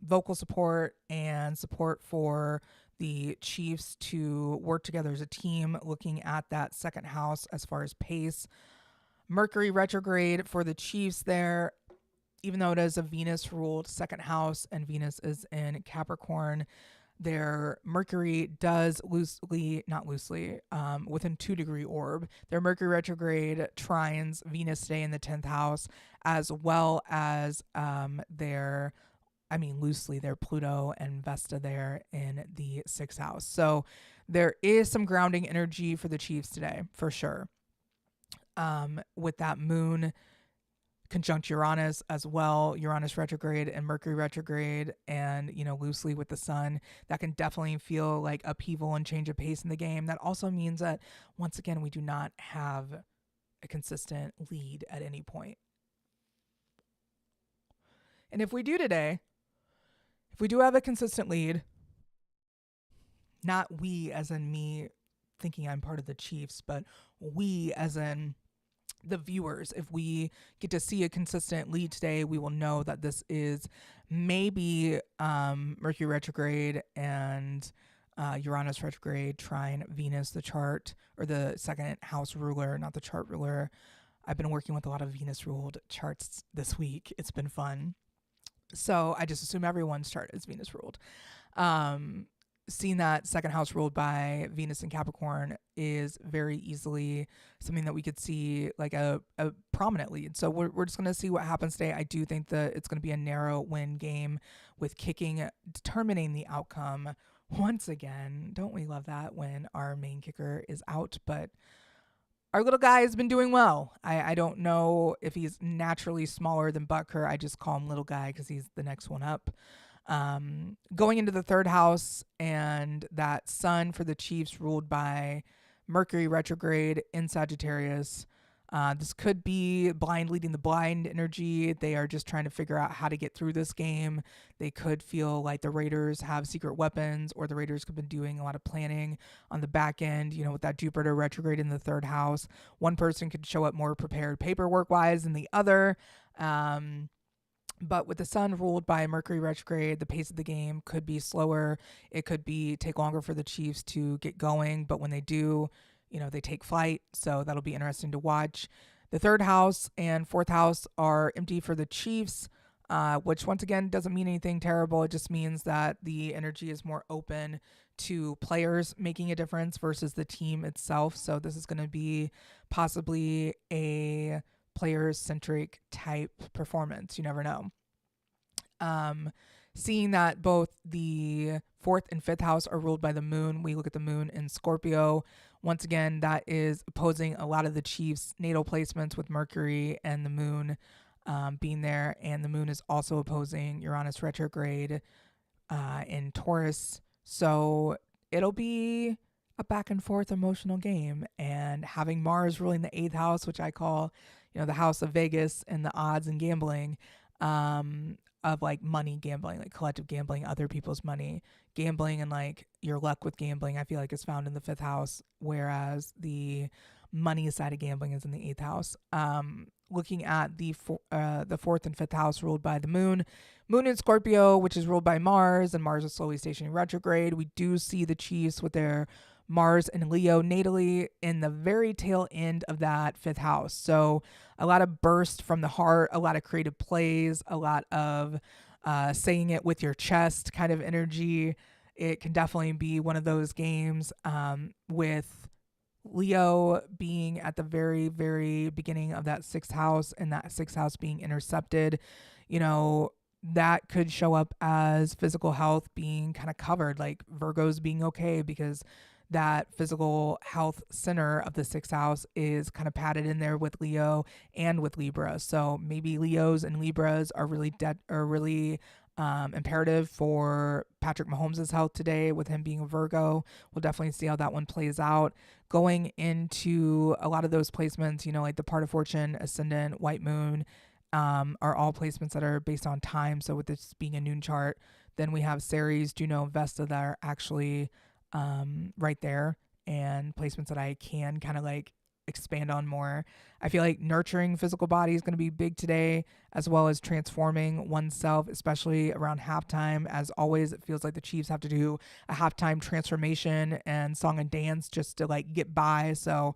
vocal support and support for the Chiefs to work together as a team, looking at that second house as far as pace. Mercury retrograde for the Chiefs there, even though it is a Venus ruled second house and Venus is in Capricorn, their Mercury does not loosely, within 2 degree orb. Their Mercury retrograde trines Venus today in the 10th house, as well as loosely, their Pluto and Vesta there in the 6th house. So there is some grounding energy for the Chiefs today, for sure. With that moon conjunct Uranus as well, Uranus retrograde and Mercury retrograde, and loosely with the Sun, that can definitely feel like upheaval and change of pace in the game. That also means that once again we do not have a consistent lead at any point. And if we do have a consistent lead, not we as in me thinking I'm part of the Chiefs, but we, as in the viewers, if we get to see a consistent lead today, we will know that this is maybe Mercury retrograde and Uranus retrograde trine Venus, the chart or the second house ruler, not the chart ruler. I've been working with a lot of Venus ruled charts this week. It's been fun. So I just assume everyone's chart is Venus ruled. Um, Seeing that second house ruled by Venus and Capricorn is very easily something that we could see like a prominent lead. So we're just going to see what happens today. I do think that it's going to be a narrow win game with kicking determining the outcome. Once again, don't we love that when our main kicker is out? But our little guy has been doing well. I don't know if he's naturally smaller than Butker. I just call him little guy because he's the next one up. Going into the third house, and that sun for the Chiefs ruled by Mercury retrograde in Sagittarius. This could be blind leading the blind energy. They are just trying to figure out how to get through this game. They could feel like the Raiders have secret weapons, or the Raiders could have been doing a lot of planning on the back end, with that Jupiter retrograde in the third house. One person could show up more prepared paperwork wise than the other. But with the sun ruled by Mercury retrograde, the pace of the game could be slower. It could be take longer for the Chiefs to get going. But when they do, they take flight. So that'll be interesting to watch. The third house and fourth house are empty for the Chiefs, which once again doesn't mean anything terrible. It just means that the energy is more open to players making a difference versus the team itself. So this is going to be possibly a player-centric type performance. You never know. Seeing that both the fourth and fifth house are ruled by the moon, we look at the moon in Scorpio. Once again, that is opposing a lot of the Chiefs' natal placements with Mercury and the moon being there. And the moon is also opposing Uranus retrograde in Taurus. So it'll be a back and forth emotional game. And having Mars ruling the eighth house, which I call the house of Vegas and the odds and gambling, of like money gambling, like collective gambling, other people's money, gambling, and like your luck with gambling, I feel like is found in the fifth house, whereas the money side of gambling is in the eighth house. Looking at the fourth and fifth house ruled by the moon in Scorpio, which is ruled by Mars, and Mars is slowly stationing retrograde. We do see the Chiefs with their Mars and Leo natally in the very tail end of that fifth house. So a lot of burst from the heart, a lot of creative plays, a lot of saying it with your chest kind of energy. It can definitely be one of those games with Leo being at the very, very beginning of that sixth house, and that sixth house being intercepted. That could show up as physical health being kind of covered, like Virgo's being okay, because that physical health center of the sixth house is kind of padded in there with Leo and with Libra. So maybe Leos and Libras are really imperative for Patrick Mahomes' health today, with him being a Virgo. We'll definitely see how that one plays out. Going into a lot of those placements, like the part of fortune, ascendant, white moon, are all placements that are based on time. So with this being a noon chart, then we have Ceres, Juno, Vesta that are actually right there, and placements that I can kind of like expand on more. I feel like nurturing physical body is going to be big today, as well as transforming oneself, especially around halftime. As always, it feels like the Chiefs have to do a halftime transformation and song and dance just to like get by. So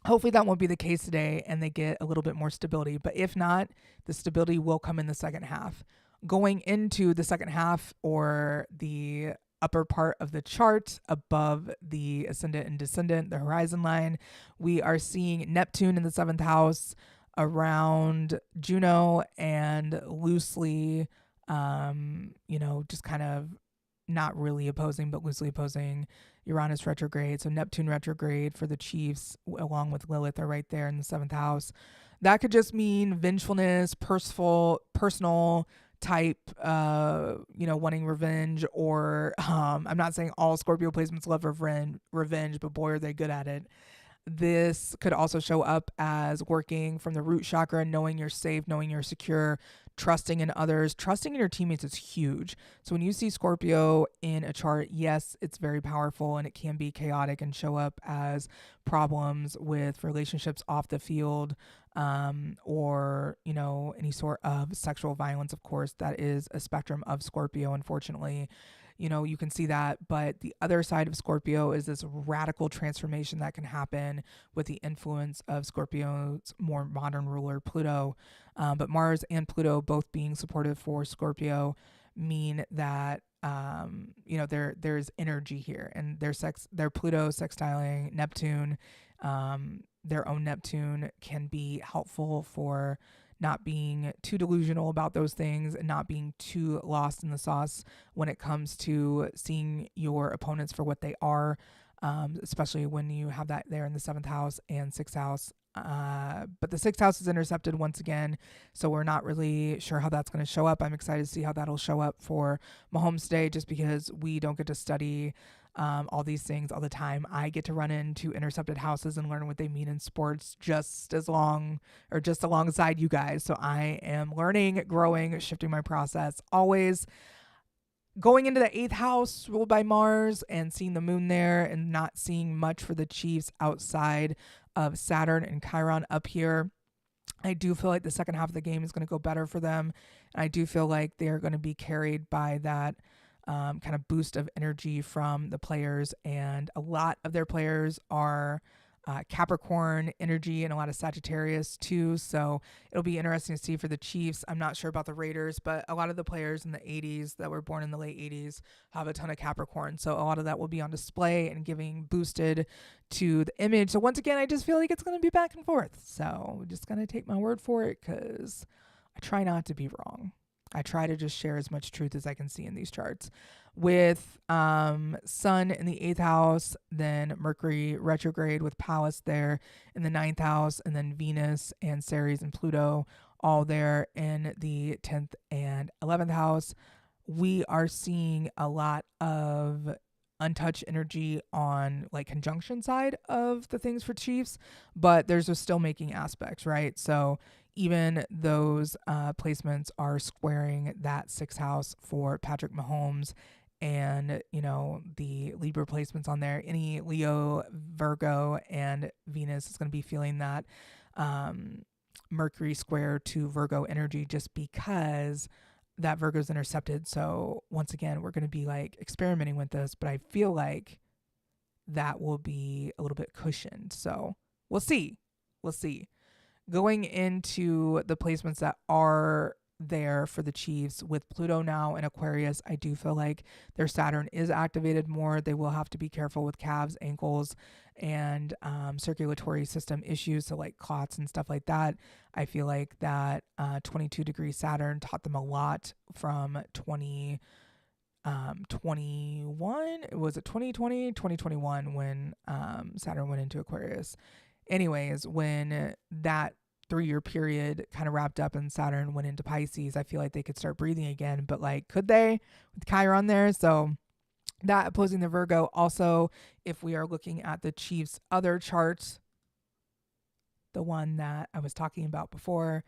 hopefully that won't be the case today and they get a little bit more stability. But if not, the stability will come in the second half. Going into the second half, or the upper part of the chart above the ascendant and descendant, the horizon line, we are seeing Neptune in the seventh house around Juno, and loosely, just kind of not really opposing, but loosely opposing Uranus retrograde. So Neptune retrograde for the Chiefs, along with Lilith, are right there in the seventh house. That could just mean vengefulness, personal type, wanting revenge, or I'm not saying all Scorpio placements love revenge, but boy, are they good at it. This could also show up as working from the root chakra, knowing you're safe, knowing you're secure, trusting in others, trusting in your teammates is huge. So when you see Scorpio in a chart, yes, it's very powerful and it can be chaotic and show up as problems with relationships off the field, or, any sort of sexual violence. Of course, that is a spectrum of Scorpio, unfortunately. You can see that. But the other side of Scorpio is this radical transformation that can happen with the influence of Scorpio's more modern ruler, Pluto. But Mars and Pluto both being supportive for Scorpio mean that there's energy here, and their Pluto sextiling Neptune, their own Neptune, can be helpful for not being too delusional about those things and not being too lost in the sauce when it comes to seeing your opponents for what they are, especially when you have that there in the 7th house and 6th house. But the 6th house is intercepted once again, so we're not really sure how that's going to show up. I'm excited to see how that'll show up for Mahomes Day, just because we don't get to study all these things all the time. I get to run into intercepted houses and learn what they mean in sports just alongside you guys. So I am learning, growing, shifting my process always. Going into the 8th house ruled by Mars and seeing the moon there and not seeing much for the Chiefs outside of Saturn and Chiron up here. I do feel like the second half of the game is going to go better for them. And I do feel like they're going to be carried by that kind of boost of energy from the players. And a lot of their players are Capricorn energy and a lot of Sagittarius too. So it'll be interesting to see for the Chiefs. I'm not sure about the Raiders, but a lot of the players in the 80s that were born in the late 80s have a ton of Capricorn. So a lot of that will be on display and giving boosted to the image. So once again, I just feel like it's going to be back and forth. So we're just going to take my word for it, because I try not to be wrong. I try to just share as much truth as I can see in these charts. With Sun in the 8th house, then Mercury retrograde with Pallas there in the 9th house, and then Venus and Ceres and Pluto all there in the 10th and 11th house. We are seeing a lot of untouched energy on like conjunction side of the things for Chiefs, but there's a still making aspects, right? So even those placements are squaring that 6th house for Patrick Mahomes, and the Libra placements on there. Any Leo, Virgo, and Venus is going to be feeling that Mercury square to Virgo energy, just because that Virgo's intercepted. So once again, we're going to be like experimenting with this, but I feel like that will be a little bit cushioned. So we'll see. Going into the placements that are there for the Chiefs with Pluto now in Aquarius, I do feel like their Saturn is activated more. They will have to be careful with calves, ankles, and circulatory system issues, so like clots and stuff like that. I feel like that 22-degree Saturn taught them a lot from 2021. Was it 2020, 2021 when Saturn went into Aquarius? Anyways, when that 3-year period kind of wrapped up and Saturn went into Pisces, I feel like they could start breathing again. But like, could they with Chiron there? So that opposing the Virgo. Also, if we are looking at the Chiefs' other charts, the one that I was talking about before,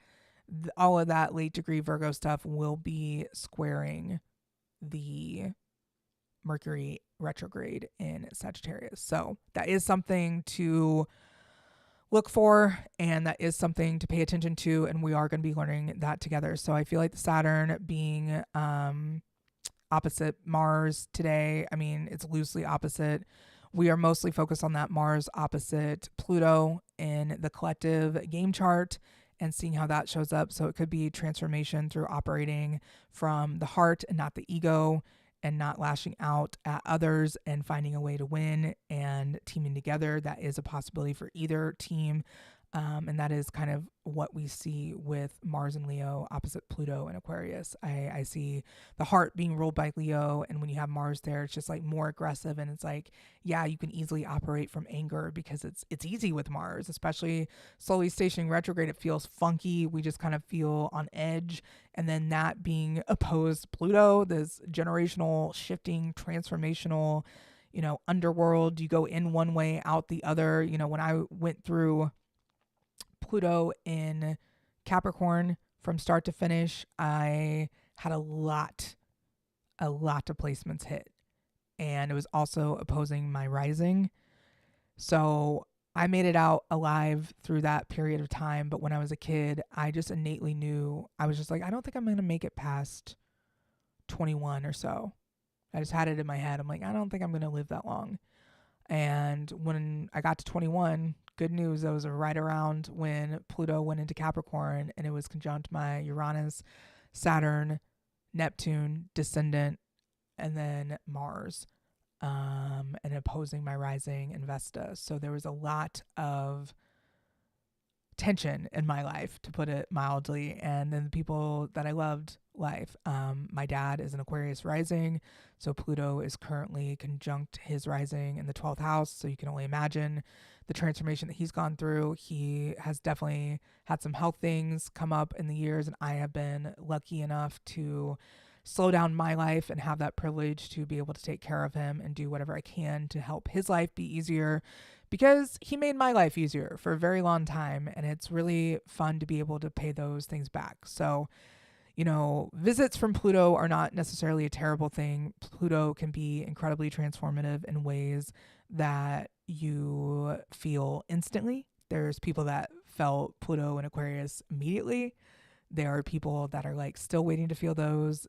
all of that late degree Virgo stuff will be squaring the Mercury retrograde in Sagittarius. So that is something to look for, and that is something to pay attention to, and we are going to be learning that together. So I feel like the Saturn being opposite Mars today, I mean, it's loosely opposite. We are mostly focused on that Mars opposite Pluto in the collective game chart and seeing how that shows up. So it could be transformation through operating from the heart and not the ego, and not lashing out at others and finding a way to win and teaming together. That is a possibility for either team. And that is kind of what we see with Mars and Leo opposite Pluto and Aquarius. I see the heart being ruled by Leo, and when you have Mars there, it's just like more aggressive, and it's like, yeah, you can easily operate from anger because it's easy with Mars, especially slowly stationing retrograde. It feels funky. We just kind of feel on edge. And then that being opposed Pluto, this generational, shifting, transformational, underworld. You go in one way, out the other. When I went through Pluto in Capricorn from start to finish, I had a lot of placements hit. And it was also opposing my rising. So I made it out alive through that period of time. But when I was a kid, I just innately knew, I was just like, I don't think I'm going to make it past 21 or so. I just had it in my head. I'm like, I don't think I'm going to live that long. And when I got to 21, good news, that was right around when Pluto went into Capricorn, and it was conjunct my Uranus, Saturn, Neptune, descendant, and then Mars, and opposing my rising in Vesta. So there was a lot of tension in my life, to put it mildly, and then the people that I loved life. My dad is an Aquarius rising, so Pluto is currently conjunct his rising in the 12th house. So you can only imagine the transformation that he's gone through. He has definitely had some health things come up in the years, and I have been lucky enough to slow down my life and have that privilege to be able to take care of him and do whatever I can to help his life be easier, because he made my life easier for a very long time, and it's really fun to be able to pay those things back. So, visits from Pluto are not necessarily a terrible thing. Pluto can be incredibly transformative in ways that you feel instantly. There's people that felt Pluto in Aquarius immediately. There are people that are like still waiting to feel those,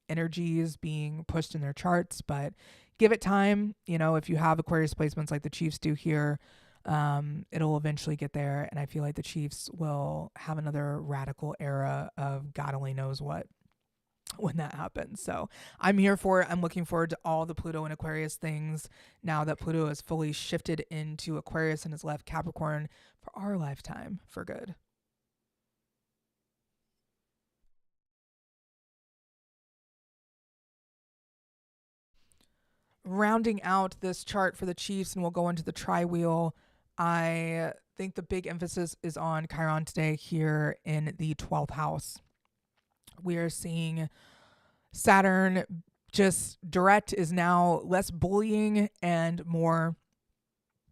energies being pushed in their charts, but give it time. If you have Aquarius placements like the Chiefs do here, it'll eventually get there. And I feel like the Chiefs will have another radical era of God only knows what when that happens. So I'm here for it. I'm looking forward to all the Pluto and Aquarius things now that Pluto has fully shifted into Aquarius and has left Capricorn for our lifetime for good. Rounding out this chart for the Chiefs, and we'll go into the tri-wheel, I think the big emphasis is on Chiron today here in the 12th house. We are seeing Saturn just direct is now less bullying and more,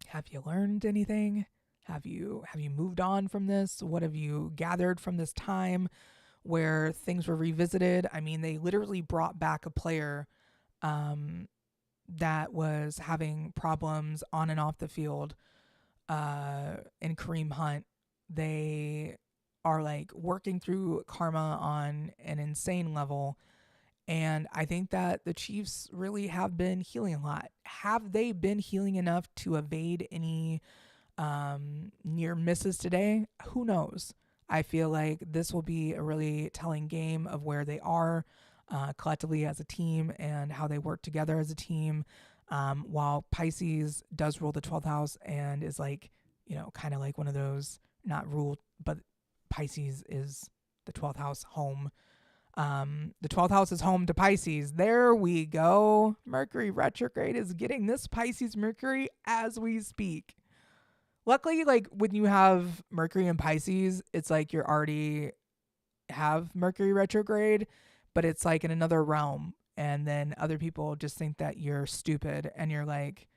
have you learned anything? Have you moved on from this? What have you gathered from this time where things were revisited? I mean, they literally brought back a player um, that was having problems on and off the field in Kareem Hunt. They are like working through karma on an insane level. And I think that the Chiefs really have been healing a lot. Have they been healing enough to evade any near misses today? Who knows? I feel like this will be a really telling game of where they are collectively as a team and how they work together as a team. While Pisces does rule the 12th house and is like, kind of like one of those, not ruled, but Pisces is the 12th house home. The 12th house is home to Pisces. There we go. Mercury retrograde is getting this Pisces Mercury as we speak. Luckily, like when you have Mercury in Pisces, it's like you're already have Mercury retrograde, but it's like in another realm. And then other people just think that you're stupid, and you're like,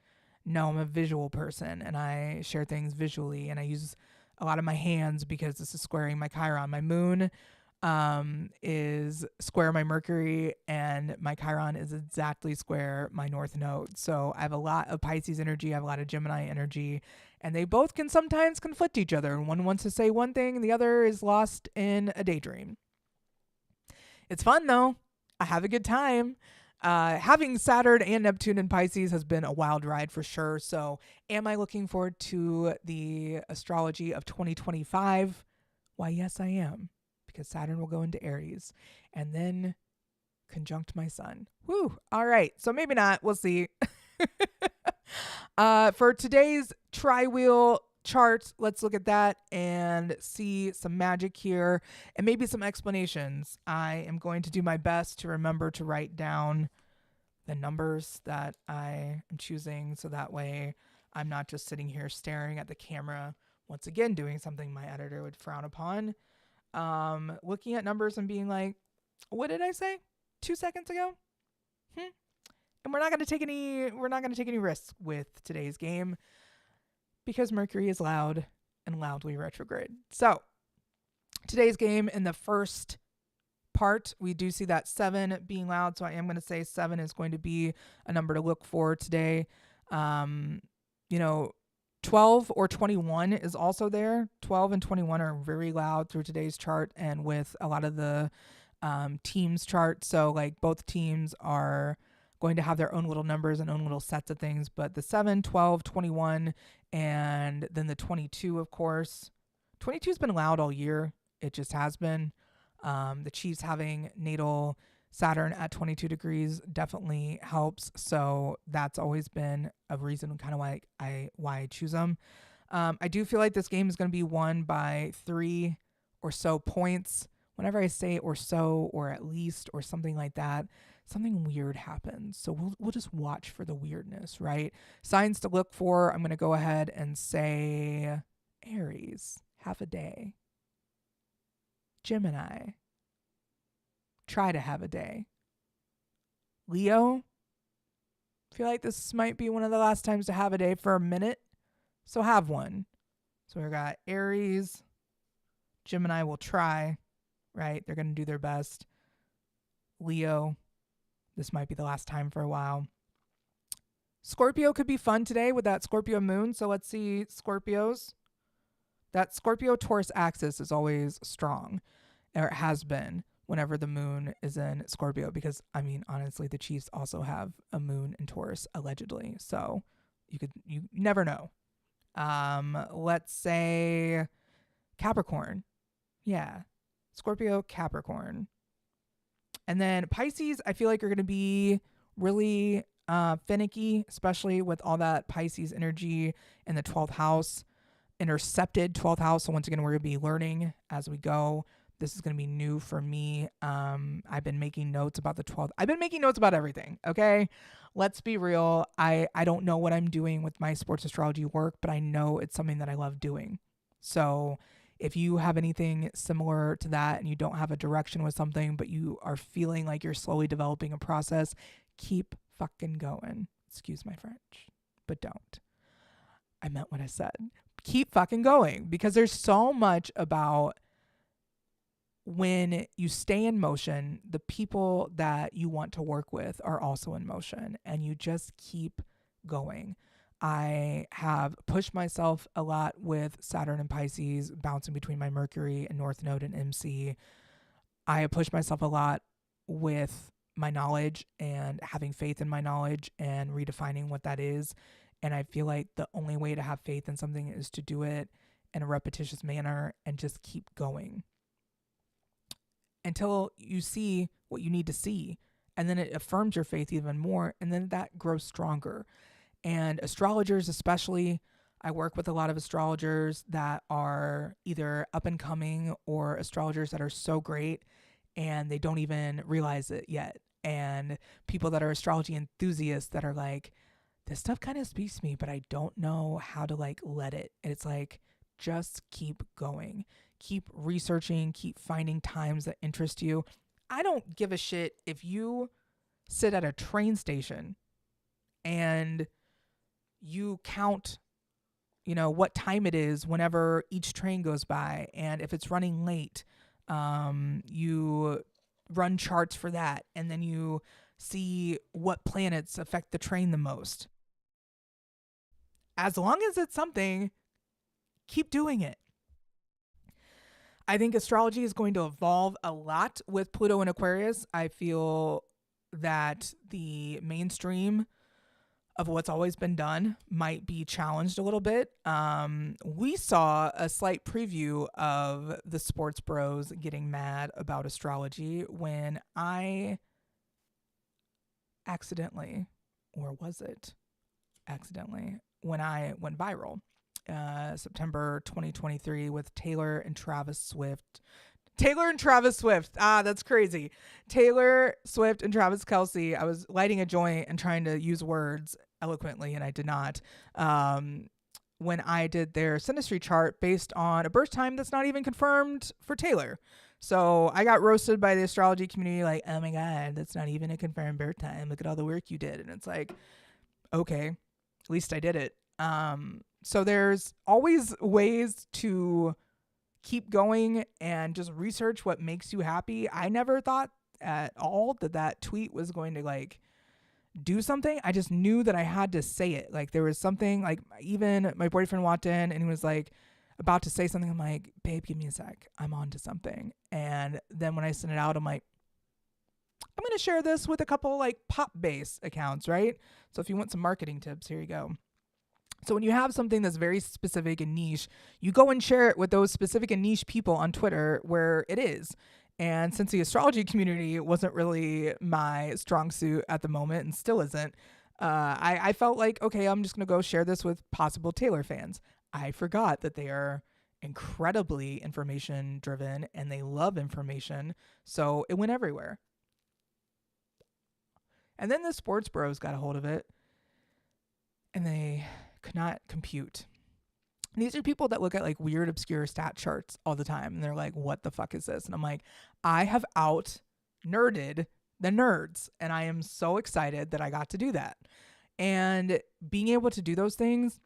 no, I'm a visual person and I share things visually, and I use a lot of my hands because this is squaring my Chiron. My moon is square my Mercury, and my Chiron is exactly square my North Node. So I have a lot of Pisces energy, I have a lot of Gemini energy, and they both can sometimes conflict each other. And one wants to say one thing and the other is lost in a daydream. It's fun though. I have a good time. Having Saturn and Neptune in Pisces has been a wild ride for sure. So, am I looking forward to the astrology of 2025? Why, yes, I am, because Saturn will go into Aries and then conjunct my sun. Whew. All right. So, maybe not. We'll see. For today's tri-wheel chart, let's look at that and see some magic here and maybe some explanations. I am going to do my best to remember to write down the numbers that I am choosing, so that way I'm not just sitting here staring at the camera, once again doing something my editor would frown upon, looking at numbers and being like, what did I say 2 seconds ago? And we're not going to take any risks with today's game because Mercury is loud and loudly retrograde. So, today's game in the first part, we do see that 7 being loud, so I am going to say 7 is going to be a number to look for today. 12 or 21 is also there. 12 and 21 are very loud through today's chart and with a lot of the teams chart. So like both teams are going to have their own little numbers and own little sets of things, but the 7, 12, 21, and then the 22, of course. 22 has been loud all year. It just has been. The Chiefs having natal Saturn at 22 degrees definitely helps. So that's always been a reason kind of why I choose them. I do feel like this game is going to be won by 3 or so points. Whenever I say or so or at least or something like that, something weird happens. So we'll just watch for the weirdness, right? Signs to look for. I'm going to go ahead and say Aries, half a day. Gemini, try to have a day. Leo, feel like this might be one of the last times to have a day for a minute, so have one. So we got Aries, Gemini will try, right? They're going to do their best. Leo, this might be the last time for a while. Scorpio could be fun today with that Scorpio moon, so let's see Scorpios. That Scorpio-Taurus axis is always strong, or it has been whenever the moon is in Scorpio, because, I mean, honestly, the Chiefs also have a moon in Taurus, allegedly, so you never know. Let's say Capricorn. Yeah, Scorpio, Capricorn. And then Pisces, I feel like are going to be really finicky, especially with all that Pisces energy in the 12th house. Intercepted 12th house. So once again, we're going to be learning as we go. This is going to be new for me. I've been making notes about the 12th. I've been making notes about everything. Okay. Let's be real. I don't know what I'm doing with my sports astrology work, but I know it's something that I love doing. So if you have anything similar to that and you don't have a direction with something, but you are feeling like you're slowly developing a process, keep fucking going. Excuse my French, but don't. I meant what I said. Keep fucking going, because there's so much about when you stay in motion, the people that you want to work with are also in motion, and you just keep going. I have pushed myself a lot with Saturn and Pisces, bouncing between my Mercury and North Node and MC. I have pushed myself a lot with my knowledge and having faith in my knowledge and redefining what that is. And I feel like the only way to have faith in something is to do it in a repetitious manner and just keep going until you see what you need to see. And then it affirms your faith even more. And then that grows stronger. And astrologers especially, I work with a lot of astrologers that are either up and coming or astrologers that are so great and they don't even realize it yet. And people that are astrology enthusiasts that are like, this stuff kind of speaks to me, but I don't know how to like let it. And it's like, just keep going, keep researching, keep finding times that interest you. I don't give a shit if you sit at a train station and you count, what time it is whenever each train goes by. And if it's running late, you run charts for that. And then you see what planets affect the train the most. As long as it's something, keep doing it. I think astrology is going to evolve a lot with Pluto in Aquarius. I feel that the mainstream of what's always been done might be challenged a little bit. We saw a slight preview of the sports bros getting mad about astrology when I accidentally, or was it accidentally, when I went viral, September 2023 with Taylor and Travis Swift. That's crazy. Taylor Swift and Travis Kelce. I was lighting a joint and trying to use words eloquently, and I did not. When I did their synastry chart based on a birth time that's not even confirmed for Taylor. So I got roasted by the astrology community, like, oh my God, that's not even a confirmed birth time. Look at all the work you did. And it's like, okay, at least I did it. So there's always ways to keep going and just research what makes you happy. I never thought at all that that tweet was going to like do something. I just knew that I had to say it. Like there was something, like even my boyfriend walked in and he was like about to say something. I'm like, babe, give me a sec. I'm on to something. And then when I sent it out, I'm like, I'm going to share this with a couple like pop bass accounts, right? So if you want some marketing tips, here you go. So when you have something that's very specific and niche, you go and share it with those specific and niche people on Twitter where it is. And since the astrology community wasn't really my strong suit at the moment and still isn't, I felt like, okay, I'm just going to go share this with possible Taylor fans. I forgot that they are incredibly information driven and they love information. So it went everywhere. And then the sports bros got a hold of it and they could not compute. And these are people that look at like weird, obscure stat charts all the time. And they're like, what the fuck is this? And I'm like, I have out nerded the nerds. And I am so excited that I got to do that. And being able to do those things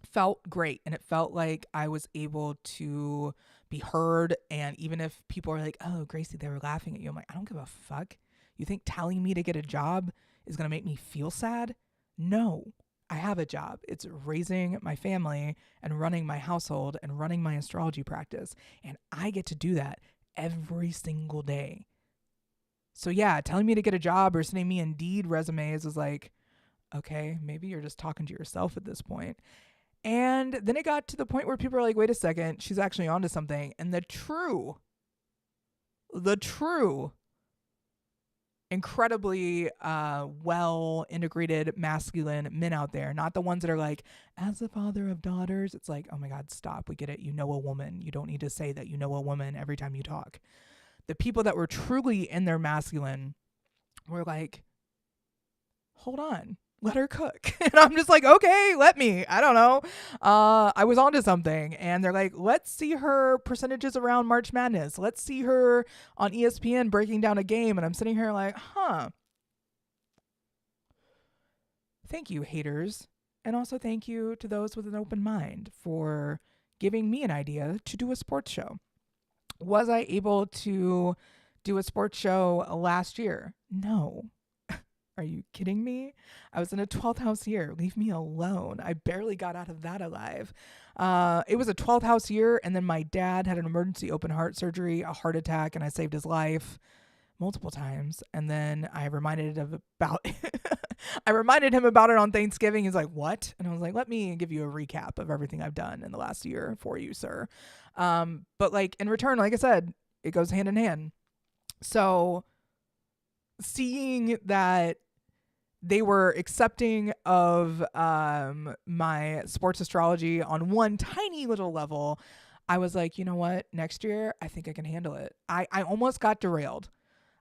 felt great. And it felt like I was able to be heard. And even if people are like, oh, Gracey, they were laughing at you. I'm like, I don't give a fuck. You think telling me to get a job is going to make me feel sad? No. I have a job. It's raising my family and running my household and running my astrology practice. And I get to do that every single day. So yeah, telling me to get a job or sending me Indeed resumes is like, okay, maybe you're just talking to yourself at this point. And then it got to the point where people are like, wait a second, she's actually onto something. And the true incredibly well integrated masculine men out there, not the ones that are like, as a father of daughters, it's like, oh my God, stop, we get it, you know a woman, you don't need to say that you know a woman every time you talk. The people that were truly in their masculine were like, hold on, let her cook. And I'm just like, okay, let me, I don't know. I was onto something. And they're like, let's see her percentages around March Madness. Let's see her on ESPN breaking down a game. And I'm sitting here like, thank you, haters. And also thank you to those with an open mind for giving me an idea to do a sports show. Was I able to do a sports show last year? No. Are you kidding me? I was in a 12th house year. Leave me alone. I barely got out of that alive. It was a 12th house year, and then my dad had an emergency open heart surgery, a heart attack, and I saved his life multiple times. And then I reminded him about it on Thanksgiving. He's like, what? And I was like, let me give you a recap of everything I've done in the last year for you, sir. But like in return, like I said, it goes hand in hand. So seeing that they were accepting of my sports astrology on one tiny little level, I was like, you know what? Next year, I think I can handle it. I almost got derailed.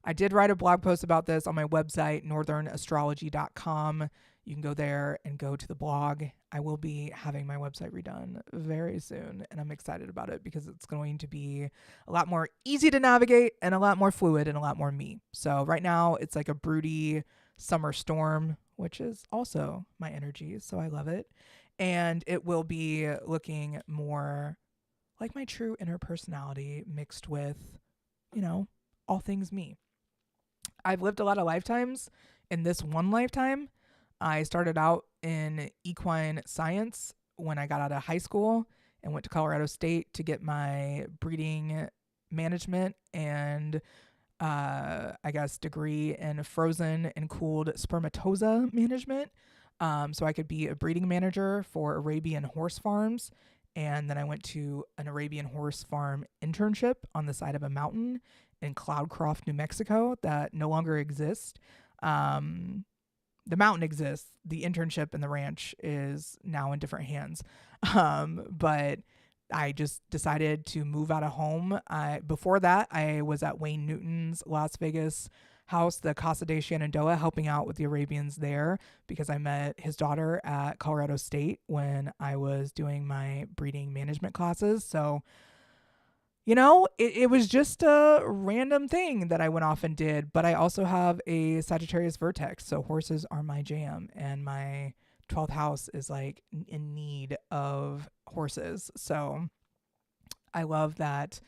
I did write a blog post about this on my website, northernastrology.com. You can go there and go to the blog. I will be having my website redone very soon, and I'm excited about it because it's going to be a lot more easy to navigate and a lot more fluid and a lot more me. So right now it's like a broody summer storm, which is also my energy, so I love it. And it will be looking more like my true inner personality mixed with, all things me. I've lived a lot of lifetimes. In this one lifetime, I started out in equine science when I got out of high school and went to Colorado State to get my breeding management and degree in frozen and cooled spermatoza management. So I could be a breeding manager for Arabian horse farms. And then I went to an Arabian horse farm internship on the side of a mountain in Cloudcroft, New Mexico that no longer exists. The mountain exists. The internship and the ranch is now in different hands. But I just decided to move out of home. Before that, I was at Wayne Newton's Las Vegas house, the Casa de Shenandoah, helping out with the Arabians there because I met his daughter at Colorado State when I was doing my breeding management classes. So It was just a random thing that I went off and did, but I also have a Sagittarius vertex, so horses are my jam, and my 12th house is like in need of horses. So I love that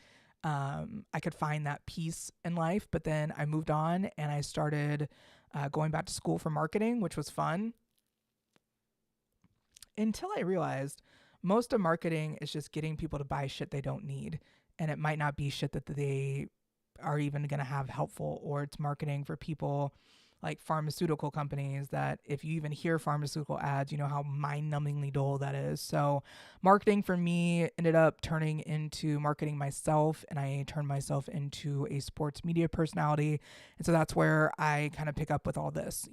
I could find that peace in life, but then I moved on and I started going back to school for marketing, which was fun until I realized most of marketing is just getting people to buy shit they don't need. And it might not be shit that they are even going to have helpful, or it's marketing for people like pharmaceutical companies that if you even hear pharmaceutical ads, you know how mind numbingly dull that is. So, marketing for me ended up turning into marketing myself, and I turned myself into a sports media personality. And so, that's where I kind of pick up with all this.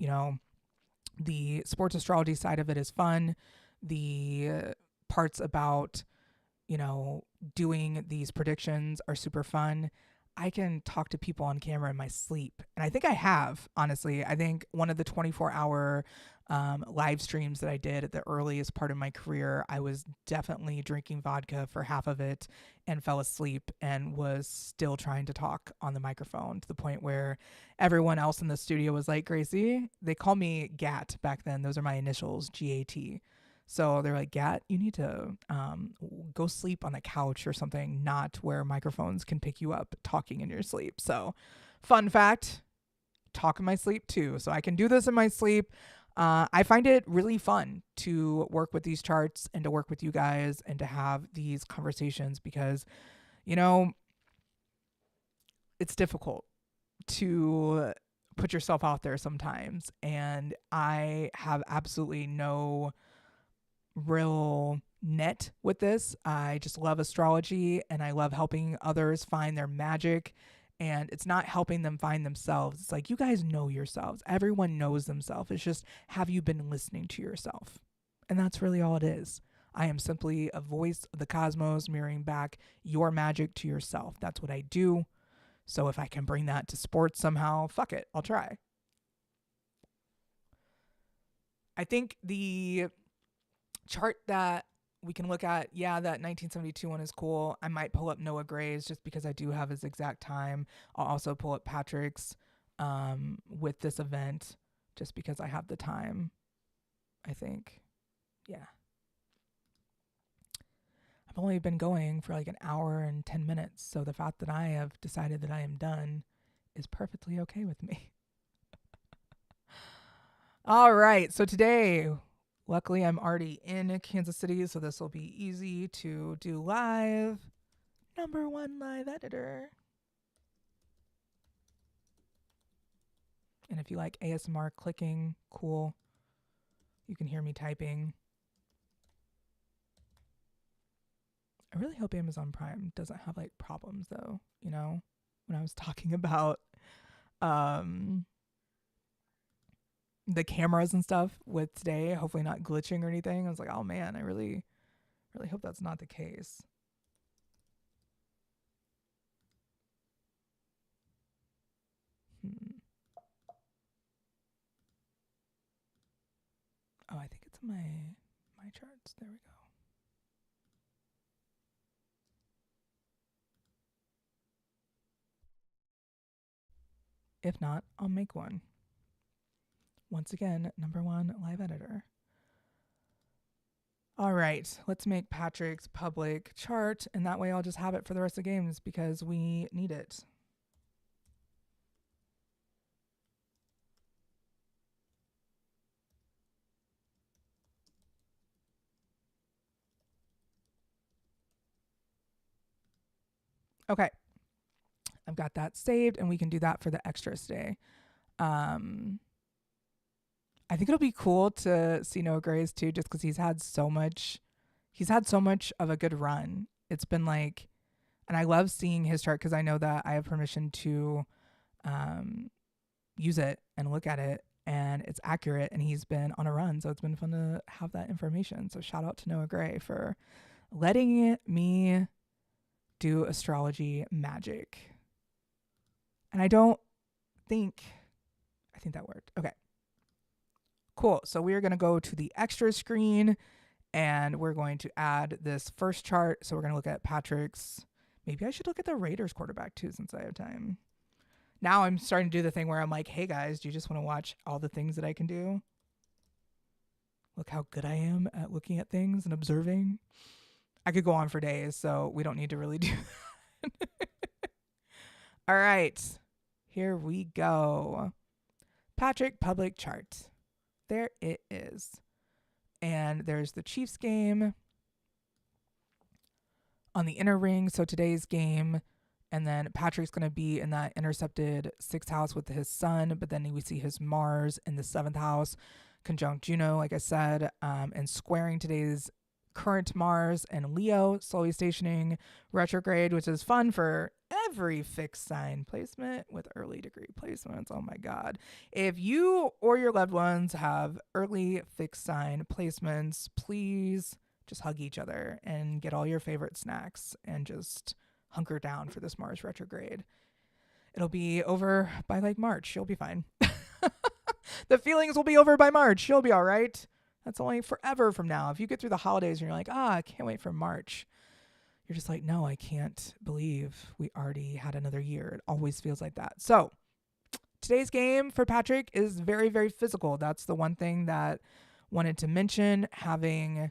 The sports astrology side of it is fun. The parts about, you know, doing these predictions are super fun. I can talk to people on camera in my sleep. And I think I have, honestly. I think one of the 24-hour live streams that I did at the earliest part of my career, I was definitely drinking vodka for half of it and fell asleep and was still trying to talk on the microphone to the point where everyone else in the studio was like, Gracey, they call me GAT back then. Those are my initials, GAT. So they're like, Gat, you need to go sleep on the couch or something, not where microphones can pick you up talking in your sleep. So, fun fact, talk in my sleep too. So I can do this in my sleep. I find it really fun to work with these charts and to work with you guys and to have these conversations because, you know, it's difficult to put yourself out there sometimes. And I have absolutely no real net with this. I just love astrology and I love helping others find their magic. And it's not helping them find themselves. It's like, you guys know yourselves. Everyone knows themselves. It's just, have you been listening to yourself? And that's really all it is. I am simply a voice of the cosmos mirroring back your magic to yourself. That's what I do. So if I can bring that to sports somehow, fuck it, I'll try. I think the chart that we can look at, yeah, that 1972 one is cool. I might pull up Noah Gray's just because I do have his exact time. I'll also pull up Patrick's with this event just because I have the time, I think. Yeah. I've only been going for like an hour and 10 minutes. So the fact that I have decided that I am done is perfectly okay with me. All right. So today, luckily, I'm already in Kansas City. So this will be easy to do live. Number one live editor. And if you like ASMR clicking, cool. You can hear me typing. I really hope Amazon Prime doesn't have like problems though, when I was talking about the cameras and stuff with today, hopefully not glitching or anything. I was like, oh man, I really, really hope that's not the case. Oh, I think it's my charts. There we go. If not, I'll make one. Once again, number one live editor. All right, let's make Patrick's public chart, and that way I'll just have it for the rest of the games because we need it. Okay, I've got that saved, and we can do that for the extras today. I think it'll be cool to see Noah Gray's too, just because he's had so much of a good run. It's been like, and I love seeing his chart because I know that I have permission to use it and look at it, and it's accurate. And he's been on a run, so it's been fun to have that information. So shout out to Noah Gray for letting me do astrology magic. And I think that worked. Okay. Cool. So we are going to go to the extra screen and we're going to add this first chart. So we're going to look at Patrick's. Maybe I should look at the Raiders quarterback too since I have time. Now I'm starting to do the thing where I'm like, hey guys, do you just want to watch all the things that I can do? Look how good I am at looking at things and observing. I could go on for days, so we don't need to really do that. All right, here we go. Patrick public chart. There it is. And there's the Chiefs game on the inner ring. So today's game. And then Patrick's going to be in that intercepted 6th house with his sun. But then we see his Mars in the 7th house, conjunct Juno, like I said, and squaring today's current Mars and Leo, slowly stationing retrograde, which is fun for every fixed sign placement with early degree placements. Oh my God. If you or your loved ones have early fixed sign placements, please just hug each other and get all your favorite snacks and just hunker down for this Mars retrograde. It'll be over by like March. You'll be fine. The feelings will be over by March. You'll be all right. That's only forever from now. If you get through the holidays and you're like, I can't wait for March. You're just like, no, I can't believe we already had another year. It always feels like that. So today's game for Patrick is very, very physical. That's the one thing that wanted to mention. Having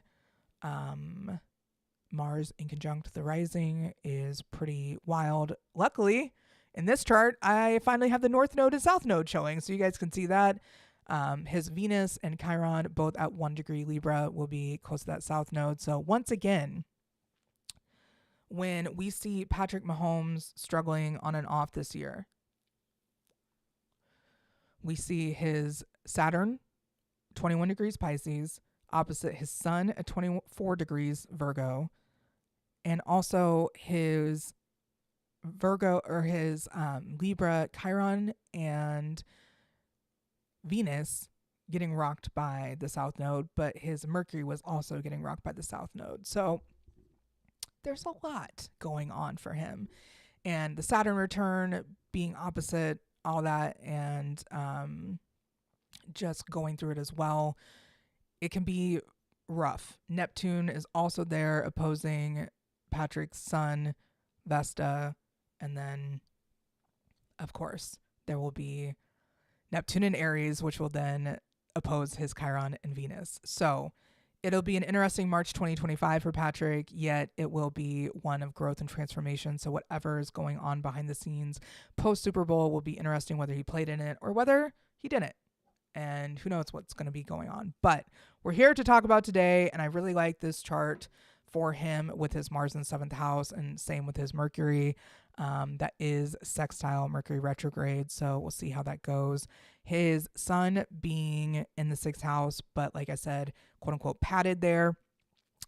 Mars in conjunct the rising is pretty wild. Luckily, in this chart, I finally have the North Node and South Node showing, so you guys can see that. His Venus and Chiron, both at 1 degree Libra, will be close to that South Node. So once again, when we see Patrick Mahomes struggling on and off this year, we see his Saturn, 21 degrees Pisces, opposite his Sun at 24 degrees Virgo, and also his Virgo or his Libra, Chiron, and Venus getting rocked by the South Node, but his Mercury was also getting rocked by the South Node. So there's a lot going on for him. And the Saturn return being opposite, all that, and just going through it as well. It can be rough. Neptune is also there opposing Patrick's Sun, Vesta, and then, of course, there will be Neptune in Aries, which will then oppose his Chiron and Venus. So it'll be an interesting March 2025 for Patrick, yet it will be one of growth and transformation. So whatever is going on behind the scenes post-Super Bowl will be interesting, whether he played in it or whether he didn't. And who knows what's going to be going on. But we're here to talk about today, and I really like this chart for him with his Mars in the 7th house, and same with his Mercury. That is sextile Mercury retrograde, so we'll see how that goes. His Sun being in the 6th house, but like I said, quote unquote padded there.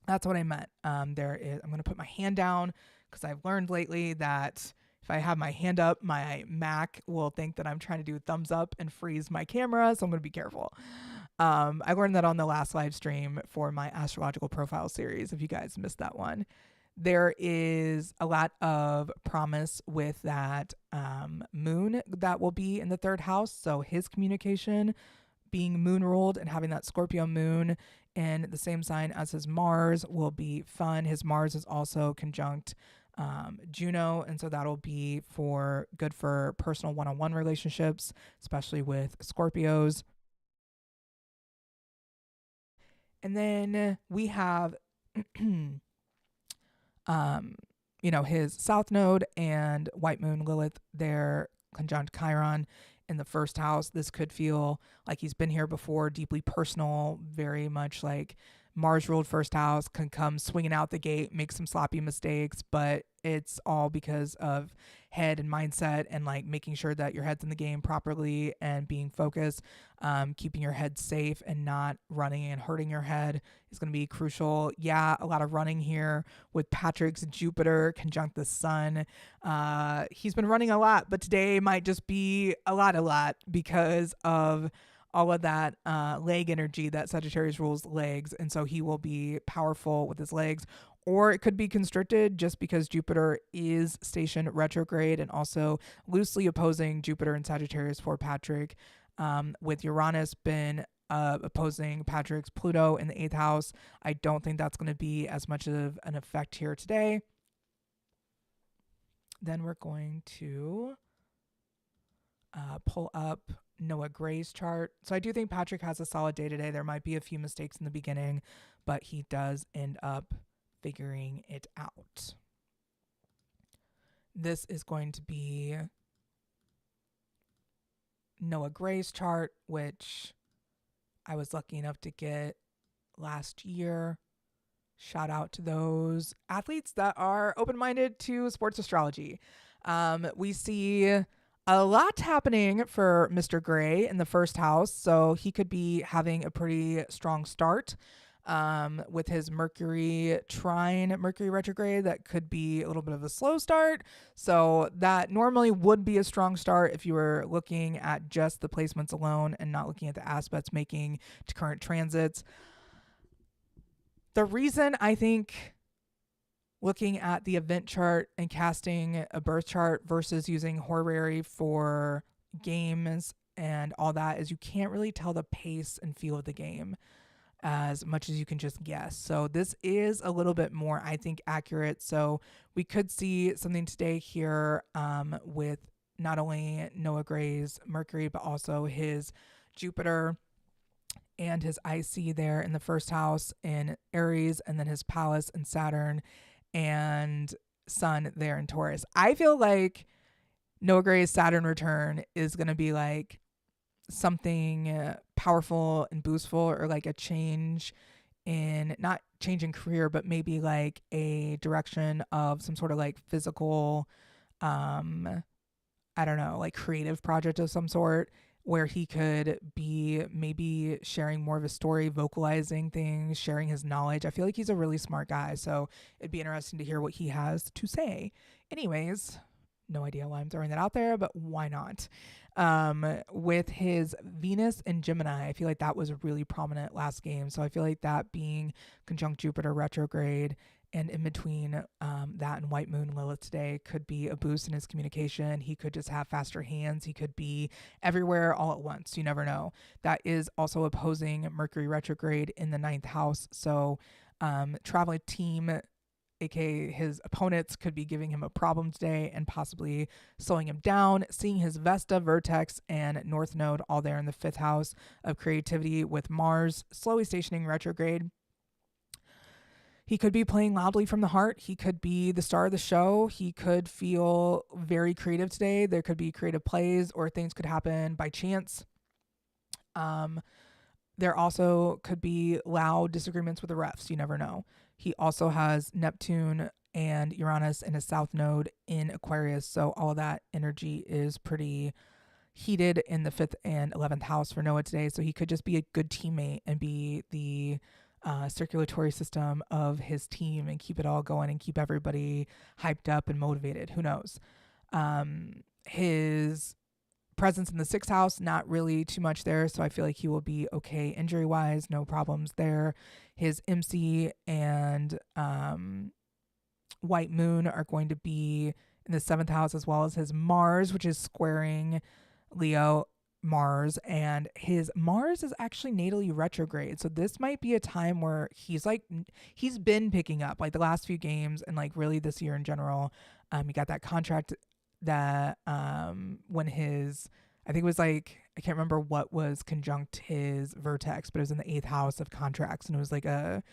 That's what I meant. I'm going to put my hand down because I've learned lately that if I have my hand up, my Mac will think that I'm trying to do a thumbs up and freeze my camera, so I'm going to be careful. I learned that on the last live stream for my astrological profile series, if you guys missed that one. There is a lot of promise with that moon that will be in the 3rd house. So his communication being moon ruled and having that Scorpio moon in the same sign as his Mars will be fun. His Mars is also conjunct Juno, and so that'll be good for personal one-on-one relationships, especially with Scorpios. And then we have his South Node and White Moon Lilith there, conjunct Chiron in the 1st house. This could feel like he's been here before, deeply personal, very much like Mars ruled 1st house, can come swinging out the gate, make some sloppy mistakes, but it's all because of head and mindset and like making sure that your head's in the game properly and being focused. Keeping your head safe and not running and hurting your head is going to be crucial. Yeah, a lot of running here with Patrick's Jupiter conjunct the Sun. He's been running a lot, but today might just be a lot because of all of that leg energy that Sagittarius rules legs. And so he will be powerful with his legs, or it could be constricted just because Jupiter is stationed retrograde and also loosely opposing Jupiter and Sagittarius for Patrick, with Uranus been opposing Patrick's Pluto in the 8th house. I don't think that's going to be as much of an effect here today. then we're going to pull up Noah Gray's chart. So I do think Patrick has a solid day today. There might be a few mistakes in the beginning, but he does end up figuring it out. This is going to be Noah Gray's chart, which I was lucky enough to get last year. Shout out to those athletes that are open-minded to sports astrology. We see a lot happening for Mr. Gray in the first house, so he could be having a pretty strong start with his Mercury trine, Mercury retrograde. That could be a little bit of a slow start. So that normally would be a strong start if you were looking at just the placements alone and not looking at the aspects making to current transits. The reason I think looking at the event chart and casting a birth chart versus using horary for games and all that is you can't really tell the pace and feel of the game as much as you can just guess. So this is a little bit more, I think, accurate. So we could see something today here with not only Noah Gray's Mercury, but also his Jupiter and his IC there in the first house in Aries, and then his Pallas in Saturn and Sun there in Taurus. I feel like Noah Gray's Saturn return is going to be like something powerful and boostful, or like a change in, not change in career, but maybe like a direction of some sort of like physical, I don't know, like creative project of some sort, where he could be maybe sharing more of a story, vocalizing things, sharing his knowledge. I feel like he's a really smart guy, so it'd be interesting to hear what he has to say. Anyways, no idea why I'm throwing that out there, but why not? With his Venus and Gemini, I feel like that was really prominent last game. So I feel like that being conjunct Jupiter retrograde and in between that and White Moon Lilith today could be a boost in his communication. He could just have faster hands. He could be everywhere all at once. You never know. That is also opposing Mercury retrograde in the 9th house. So traveling team, aka his opponents, could be giving him a problem today and possibly slowing him down. Seeing his Vesta, Vertex, and North Node all there in the 5th house of creativity with Mars slowly stationing retrograde. He could be playing loudly from the heart. He could be the star of the show. He could feel very creative today. There could be creative plays, or things could happen by chance. There also could be loud disagreements with the refs. You never know. He also has Neptune and Uranus in his south node in Aquarius. So all of that energy is pretty heated in the 5th and 11th house for Noah today. So he could just be a good teammate and be the circulatory system of his team and keep it all going and keep everybody hyped up and motivated. Who knows? His presence in the 6th house, not really too much there. So I feel like he will be okay injury wise. No problems there. His MC and White Moon are going to be in the 7th house, as well as his Mars, which is squaring Leo Mars, and his Mars is actually natally retrograde. So this might be a time where he's been picking up like the last few games and like really this year in general. He got that contract that when his, I think it was like, I can't remember what was conjunct his Vertex, but it was in the 8th house of contracts, and it was like a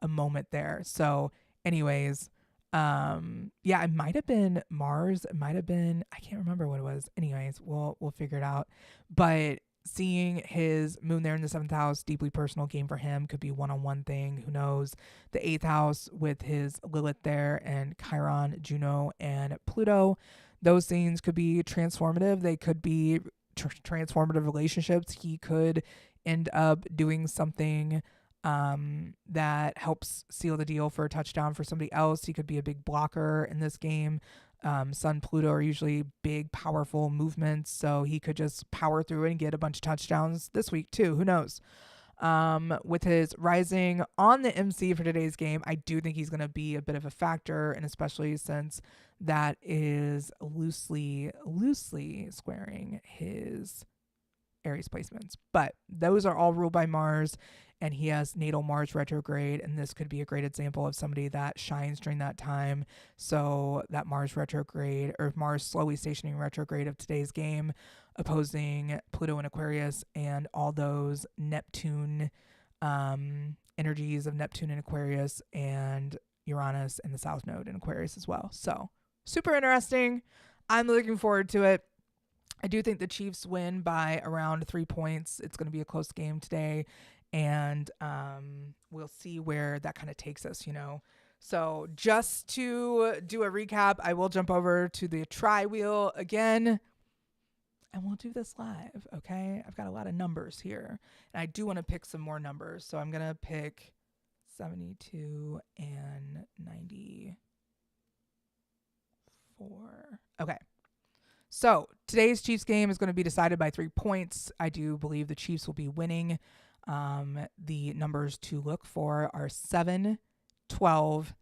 moment there. So anyways, yeah, it might have been Mars. It might have been, I can't remember what it was. Anyways, we'll figure it out. But seeing his moon there in the 7th house, deeply personal game for him, could be one-on-one thing. Who knows? The 8th house with his Lilith there and Chiron, Juno, and Pluto. Those things could be transformative. They could be transformative relationships. He could end up doing something that helps seal the deal for a touchdown for somebody else. He could be a big blocker in this game. Sun, Pluto are usually big, powerful movements, so he could just power through it and get a bunch of touchdowns this week too. Who knows? With his rising on the MC for today's game, I do think he's going to be a bit of a factor, and especially since that is loosely squaring his Aries placements. But those are all ruled by Mars, and he has natal Mars retrograde, and this could be a great example of somebody that shines during that time. So that Mars retrograde, or Mars slowly stationing retrograde of today's game, opposing Pluto and Aquarius, and all those Neptune energies of Neptune and Aquarius, and Uranus and the South Node in Aquarius as well. So super interesting. I'm looking forward to it. I do think the Chiefs win by around 3 points. It's going to be a close game today, and we'll see where that kind of takes us, you know. So just to do a recap, I will jump over to the tri-wheel again, and we'll do this live, okay? I've got a lot of numbers here, and I do want to pick some more numbers. So I'm going to pick 72 and 94. Okay. So today's Chiefs game is going to be decided by 3 points. I do believe the Chiefs will be winning. The numbers to look for are 7, 12,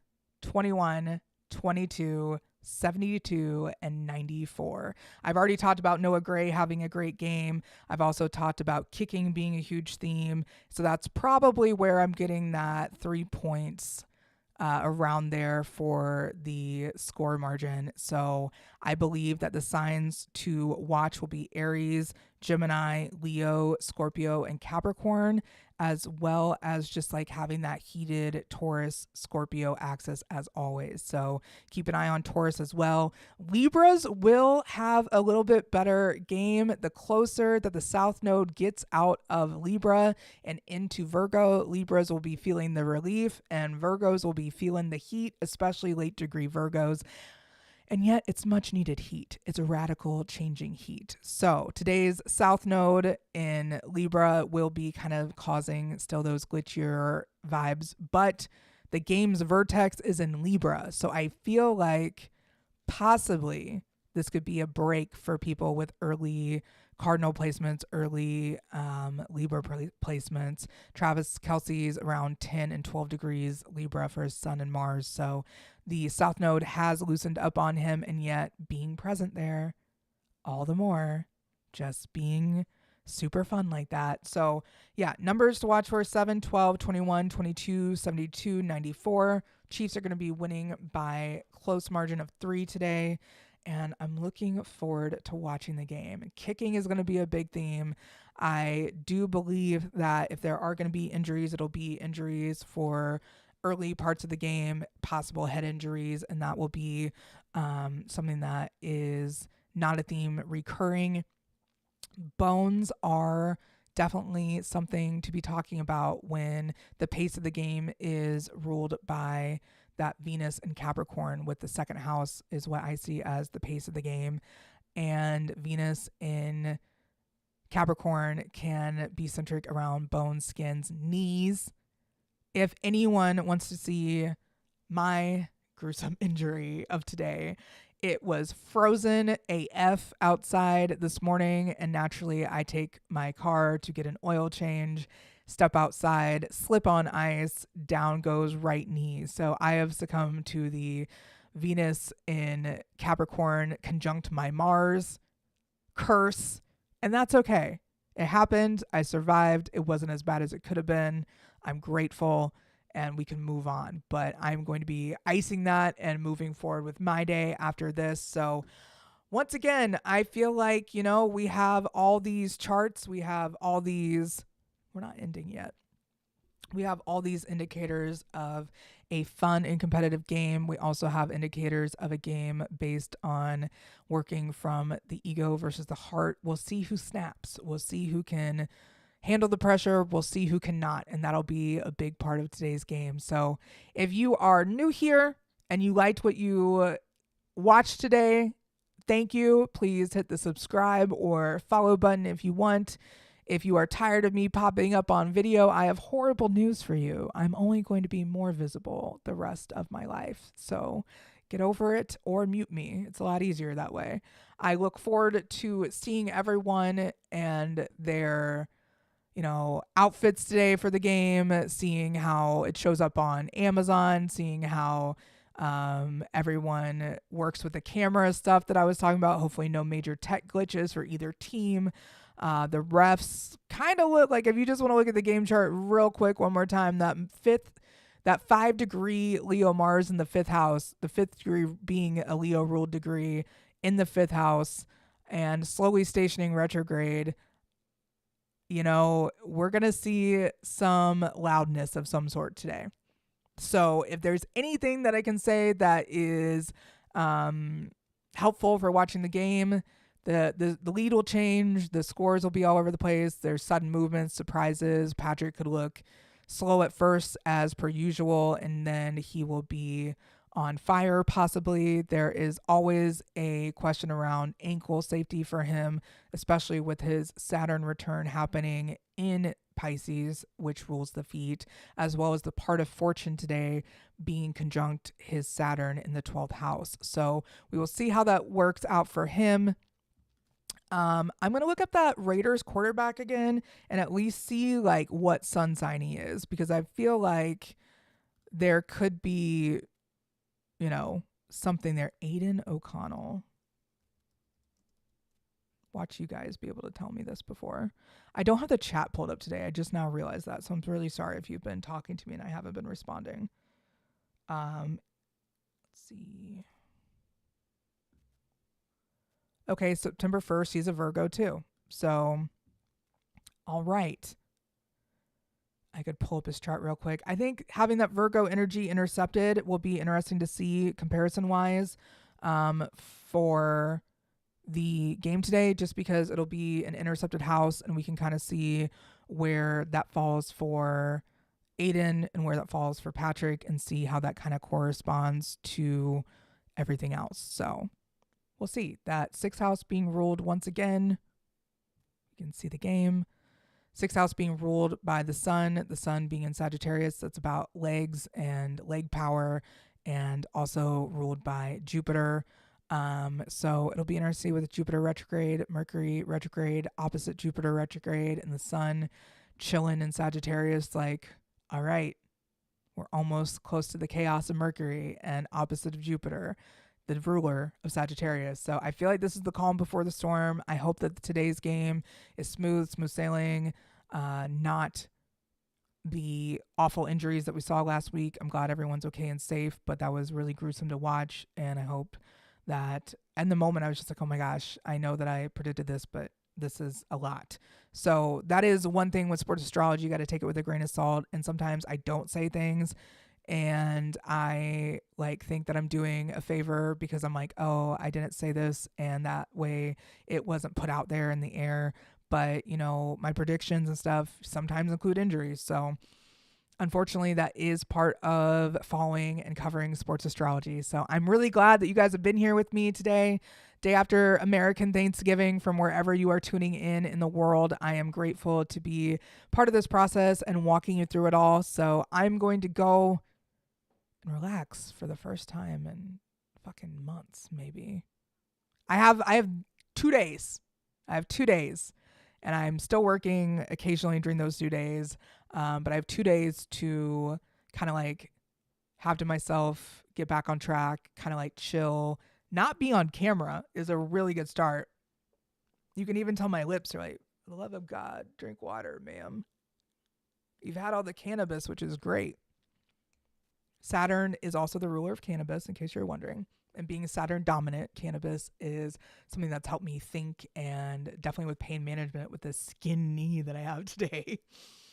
21, 22, 72, and 94. I've already talked about Noah Gray having a great game. I've also talked about kicking being a huge theme. So that's probably where I'm getting that 3 points around there for the score margin. So I believe that the signs to watch will be Aries, Gemini, Leo, Scorpio, and Capricorn, as well as just like having that heated Taurus Scorpio axis as always. So keep an eye on Taurus as well. Libras will have a little bit better game the closer that the South Node gets out of Libra and into Virgo. Libras will be feeling the relief, and Virgos will be feeling the heat, especially late degree Virgos. And yet it's much needed heat. It's a radical changing heat. So today's South Node in Libra will be kind of causing still those glitchier vibes, but the game's vertex is in Libra. So I feel like possibly this could be a break for people with early cardinal placements, early Libra placements. Travis Kelce's around 10 and 12 degrees Libra for his Sun and Mars. So the South Node has loosened up on him, and yet being present there all the more, just being super fun like that. So yeah, numbers to watch for 7, 12, 21, 22, 72, 94. Chiefs are going to be winning by close margin of 3 today, and I'm looking forward to watching the game. Kicking is going to be a big theme. I do believe that if there are going to be injuries, it'll be injuries for early parts of the game, possible head injuries, and that will be something that is not a theme recurring. Bones are definitely something to be talking about when the pace of the game is ruled by that Venus and Capricorn, with the second house is what I see as the pace of the game. And Venus in Capricorn can be centric around bones, skins, knees. If anyone wants to see my gruesome injury of today, it was frozen AF outside this morning, and naturally I take my car to get an oil change, step outside, slip on ice, down goes right knee. So I have succumbed to the Venus in Capricorn conjunct my Mars curse, and that's okay. It happened. I survived. It wasn't as bad as it could have been. I'm grateful, and we can move on. But I'm going to be icing that and moving forward with my day after this. So once again, I feel like, you know, we have all these charts. We have all these, we're not ending yet. We have all these indicators of a fun and competitive game. We also have indicators of a game based on working from the ego versus the heart. We'll see who snaps. We'll see who can handle the pressure. We'll see who cannot, and that'll be a big part of today's game. So if you are new here and you liked what you watched today, thank you. Please hit the subscribe or follow button if you want. If you are tired of me popping up on video, I have horrible news for you. I'm only going to be more visible the rest of my life. So get over it or mute me. It's a lot easier that way. I look forward to seeing everyone and their, you know, outfits today for the game, seeing how it shows up on Amazon, seeing how everyone works with the camera stuff that I was talking about. Hopefully no major tech glitches for either team. The refs kind of look like, if you just want to look at the game chart real quick one more time, that 5-degree Leo Mars in the fifth house, the fifth degree being a Leo ruled degree in the fifth house and slowly stationing retrograde, we're going to see some loudness of some sort today. So if there's anything that I can say that is helpful for watching the game, the lead will change, the scores will be all over the place. There's sudden movements, surprises. Patrick could look slow at first as per usual, and then he will be on fire possibly. There is always a question around ankle safety for him, especially with his Saturn return happening in Pisces, which rules the feet, as well as the part of fortune today being conjunct his Saturn in the 12th house. So we will see how that works out for him. I'm going to look up that Raiders quarterback again and at least see like what sun sign he is, because I feel like there could be, something there. Aiden O'Connell. Watch you guys be able to tell me this before. I don't have the chat pulled up today. I just now realized that. So I'm really sorry if you've been talking to me and I haven't been responding. Let's see. Okay, September 1st, he's a Virgo too. So, all right. I could pull up his chart real quick. I think having that Virgo energy intercepted will be interesting to see comparison-wise for the game today, just because it'll be an intercepted house and we can kind of see where that falls for Aiden and where that falls for Patrick and see how that kind of corresponds to everything else. So we'll see. That sixth house being ruled once again. You can see the game. Sixth house being ruled by the sun being in Sagittarius. That's about legs and leg power, and also ruled by Jupiter. So it'll be interesting with Jupiter retrograde, Mercury retrograde, opposite Jupiter retrograde, and the sun chilling in Sagittarius. Like, all right, we're almost close to the chaos of Mercury and opposite of Jupiter, the ruler of Sagittarius. So I feel like this is the calm before the storm. I hope that today's game is smooth sailing, not the awful injuries that we saw last week. I'm glad everyone's okay and safe, but that was really gruesome to watch. And I hope that in the moment I was just like, oh my gosh, I know that I predicted this, but this is a lot. So that is one thing with sports astrology. You got to take it with a grain of salt. And sometimes I don't say things and I think that I'm doing a favor because I'm like, oh, I didn't say this, and that way it wasn't put out there in the air. But my predictions and stuff sometimes include injuries. So unfortunately, that is part of following and covering sports astrology. So I'm really glad that you guys have been here with me today, day after American Thanksgiving, from wherever you are tuning in the world. I am grateful to be part of this process and walking you through it all. So I'm going to go and relax for the first time in fucking months, maybe. I have 2 days. I have 2 days, and I'm still working occasionally during those 2 days. But I have 2 days to kind of have to myself, get back on track, kind of chill, not be on camera is a really good start. You can even tell my lips are like, for the love of God, drink water, ma'am. You've had all the cannabis, which is great. Saturn is also the ruler of cannabis, in case you're wondering. And being Saturn dominant, cannabis is something that's helped me think, and definitely with pain management with this skin knee that I have today.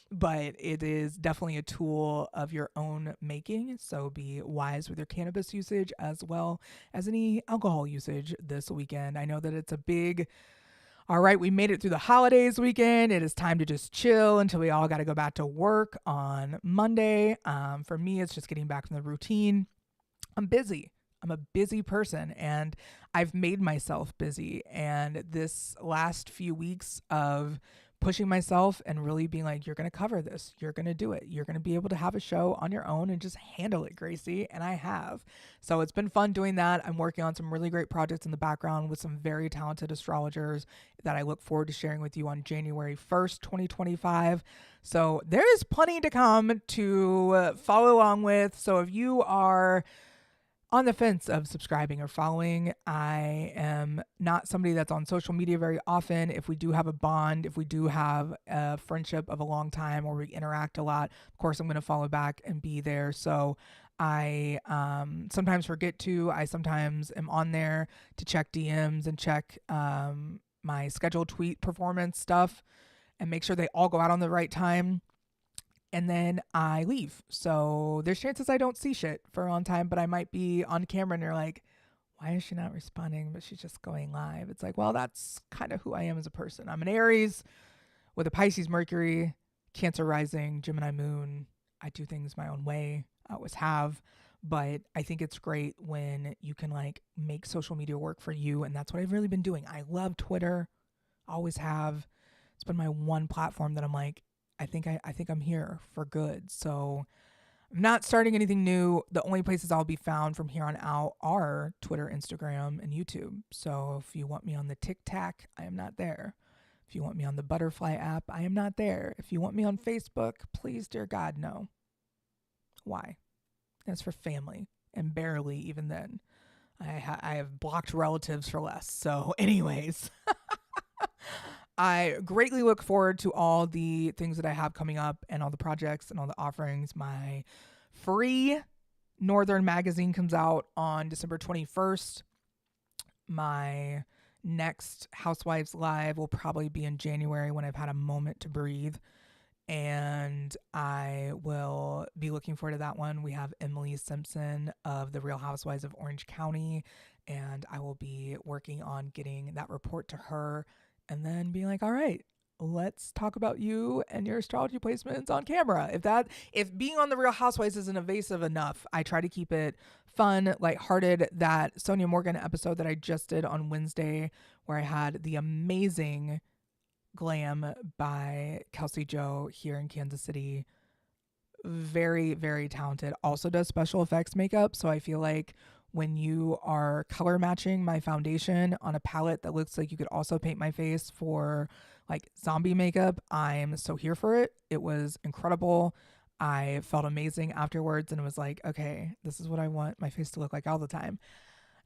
But it is definitely a tool of your own making. So be wise with your cannabis usage as well as any alcohol usage this weekend. I know that it's a big, all right, we made it through the holidays weekend. It is time to just chill until we all got to go back to work on Monday. For me, it's just getting back from the routine. I'm busy. I'm a busy person, and I've made myself busy. And this last few weeks of pushing myself and really being like, you're going to cover this. You're going to do it. You're going to be able to have a show on your own and just handle it, Gracey. And I have. So it's been fun doing that. I'm working on some really great projects in the background with some very talented astrologers that I look forward to sharing with you on January 1st, 2025. So there is plenty to come to follow along with. So if you are on the fence of subscribing or following. I am not somebody that's on social media very often. If we do have a bond, if we do have a friendship of a long time or we interact a lot, of course, I'm going to follow back and be there. So I sometimes forget to. I sometimes am on there to check DMs and check my scheduled tweet performance stuff and make sure they all go out on the right time. And then I leave. So there's chances I don't see shit for a long time, but I might be on camera and you're like, why is she not responding? But she's just going live. It's like, well, that's kind of who I am as a person. I'm an Aries with a Pisces Mercury, Cancer rising, Gemini moon. I do things my own way. I always have. But I think it's great when you can like make social media work for you. And that's what I've really been doing. I love Twitter. Always have. It's been my one platform that I'm like, I think I'm here for good. So I'm not starting anything new. The only places I'll be found from here on out are Twitter, Instagram, and YouTube. So if you want me on the TikTok, I am not there. If you want me on the Butterfly app, I am not there. If you want me on Facebook, please, dear God, no. Why? That's for family, and barely even then. I have blocked relatives for less. So anyways, I greatly look forward to all the things that I have coming up and all the projects and all the offerings. My free Northern magazine comes out on December 21st. My next Housewives Live will probably be in January when I've had a moment to breathe. And I will be looking forward to that one. We have Emily Simpson of The Real Housewives of Orange County, and I will be working on getting that report to her and then being like, all right, let's talk about you and your astrology placements on camera. If being on The Real Housewives isn't evasive enough, I try to keep it fun, lighthearted. That Sonia Morgan episode that I just did on Wednesday, where I had the amazing Glam by Kelsey Joe here in Kansas City. Very, very talented. Also does special effects makeup. So I feel like when you are color matching my foundation on a palette that looks like you could also paint my face for like zombie makeup, I'm so here for it. It was incredible. I felt amazing afterwards and it was like, okay, this is what I want my face to look like all the time.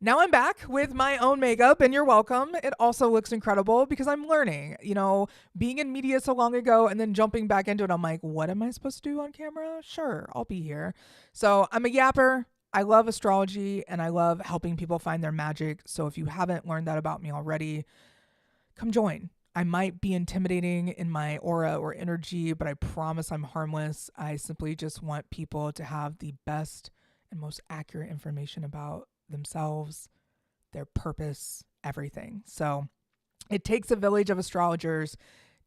Now I'm back with my own makeup and you're welcome. It also looks incredible because I'm learning, being in media so long ago and then jumping back into it. I'm like, what am I supposed to do on camera? Sure, I'll be here. So I'm a yapper. I love astrology and I love helping people find their magic. So if you haven't learned that about me already, come join. I might be intimidating in my aura or energy, but I promise I'm harmless. I simply just want people to have the best and most accurate information about themselves, their purpose, everything. So it takes a village of astrologers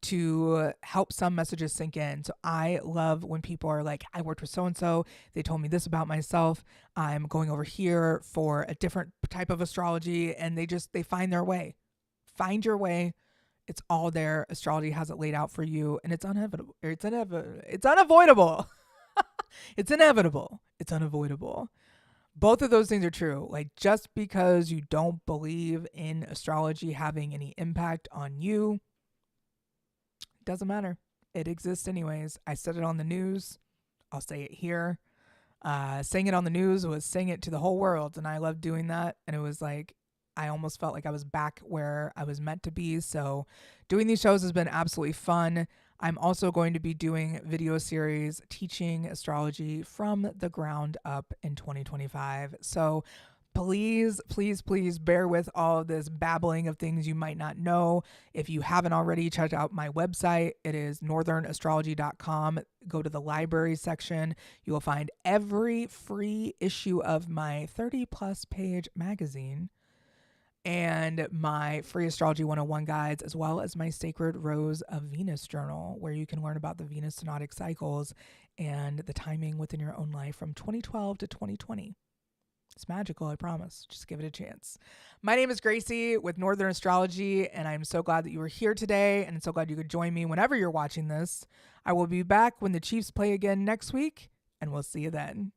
to help some messages sink in. So I love when people are like, I worked with so-and-so, they told me this about myself, I'm going over here for a different type of astrology, and they find their way. Find your way. It's all there. Astrology has it laid out for you, and it's unavoidable. It's unavoidable. It's inevitable. It's unavoidable. Both of those things are true. Like, just because you don't believe in astrology having any impact on you, doesn't matter. It exists anyways. I said it on the news. I'll say it here. Saying it on the news was saying it to the whole world, and I love doing that. And it was like, I almost felt like I was back where I was meant to be. So doing these shows has been absolutely fun. I'm also going to be doing video series teaching astrology from the ground up in 2025. So please, please, please bear with all of this babbling of things you might not know. If you haven't already, check out my website. It is northernastrology.com. Go to the library section. You will find every free issue of my 30+ page magazine and my free astrology 101 guides, as well as my Sacred Rose of Venus journal, where you can learn about the Venus synodic cycles and the timing within your own life from 2012 to 2020. It's magical, I promise. Just give it a chance. My name is Gracey with Northern Astrology, and I'm so glad that you were here today, and I'm so glad you could join me whenever you're watching this. I will be back when the Chiefs play again next week, and we'll see you then.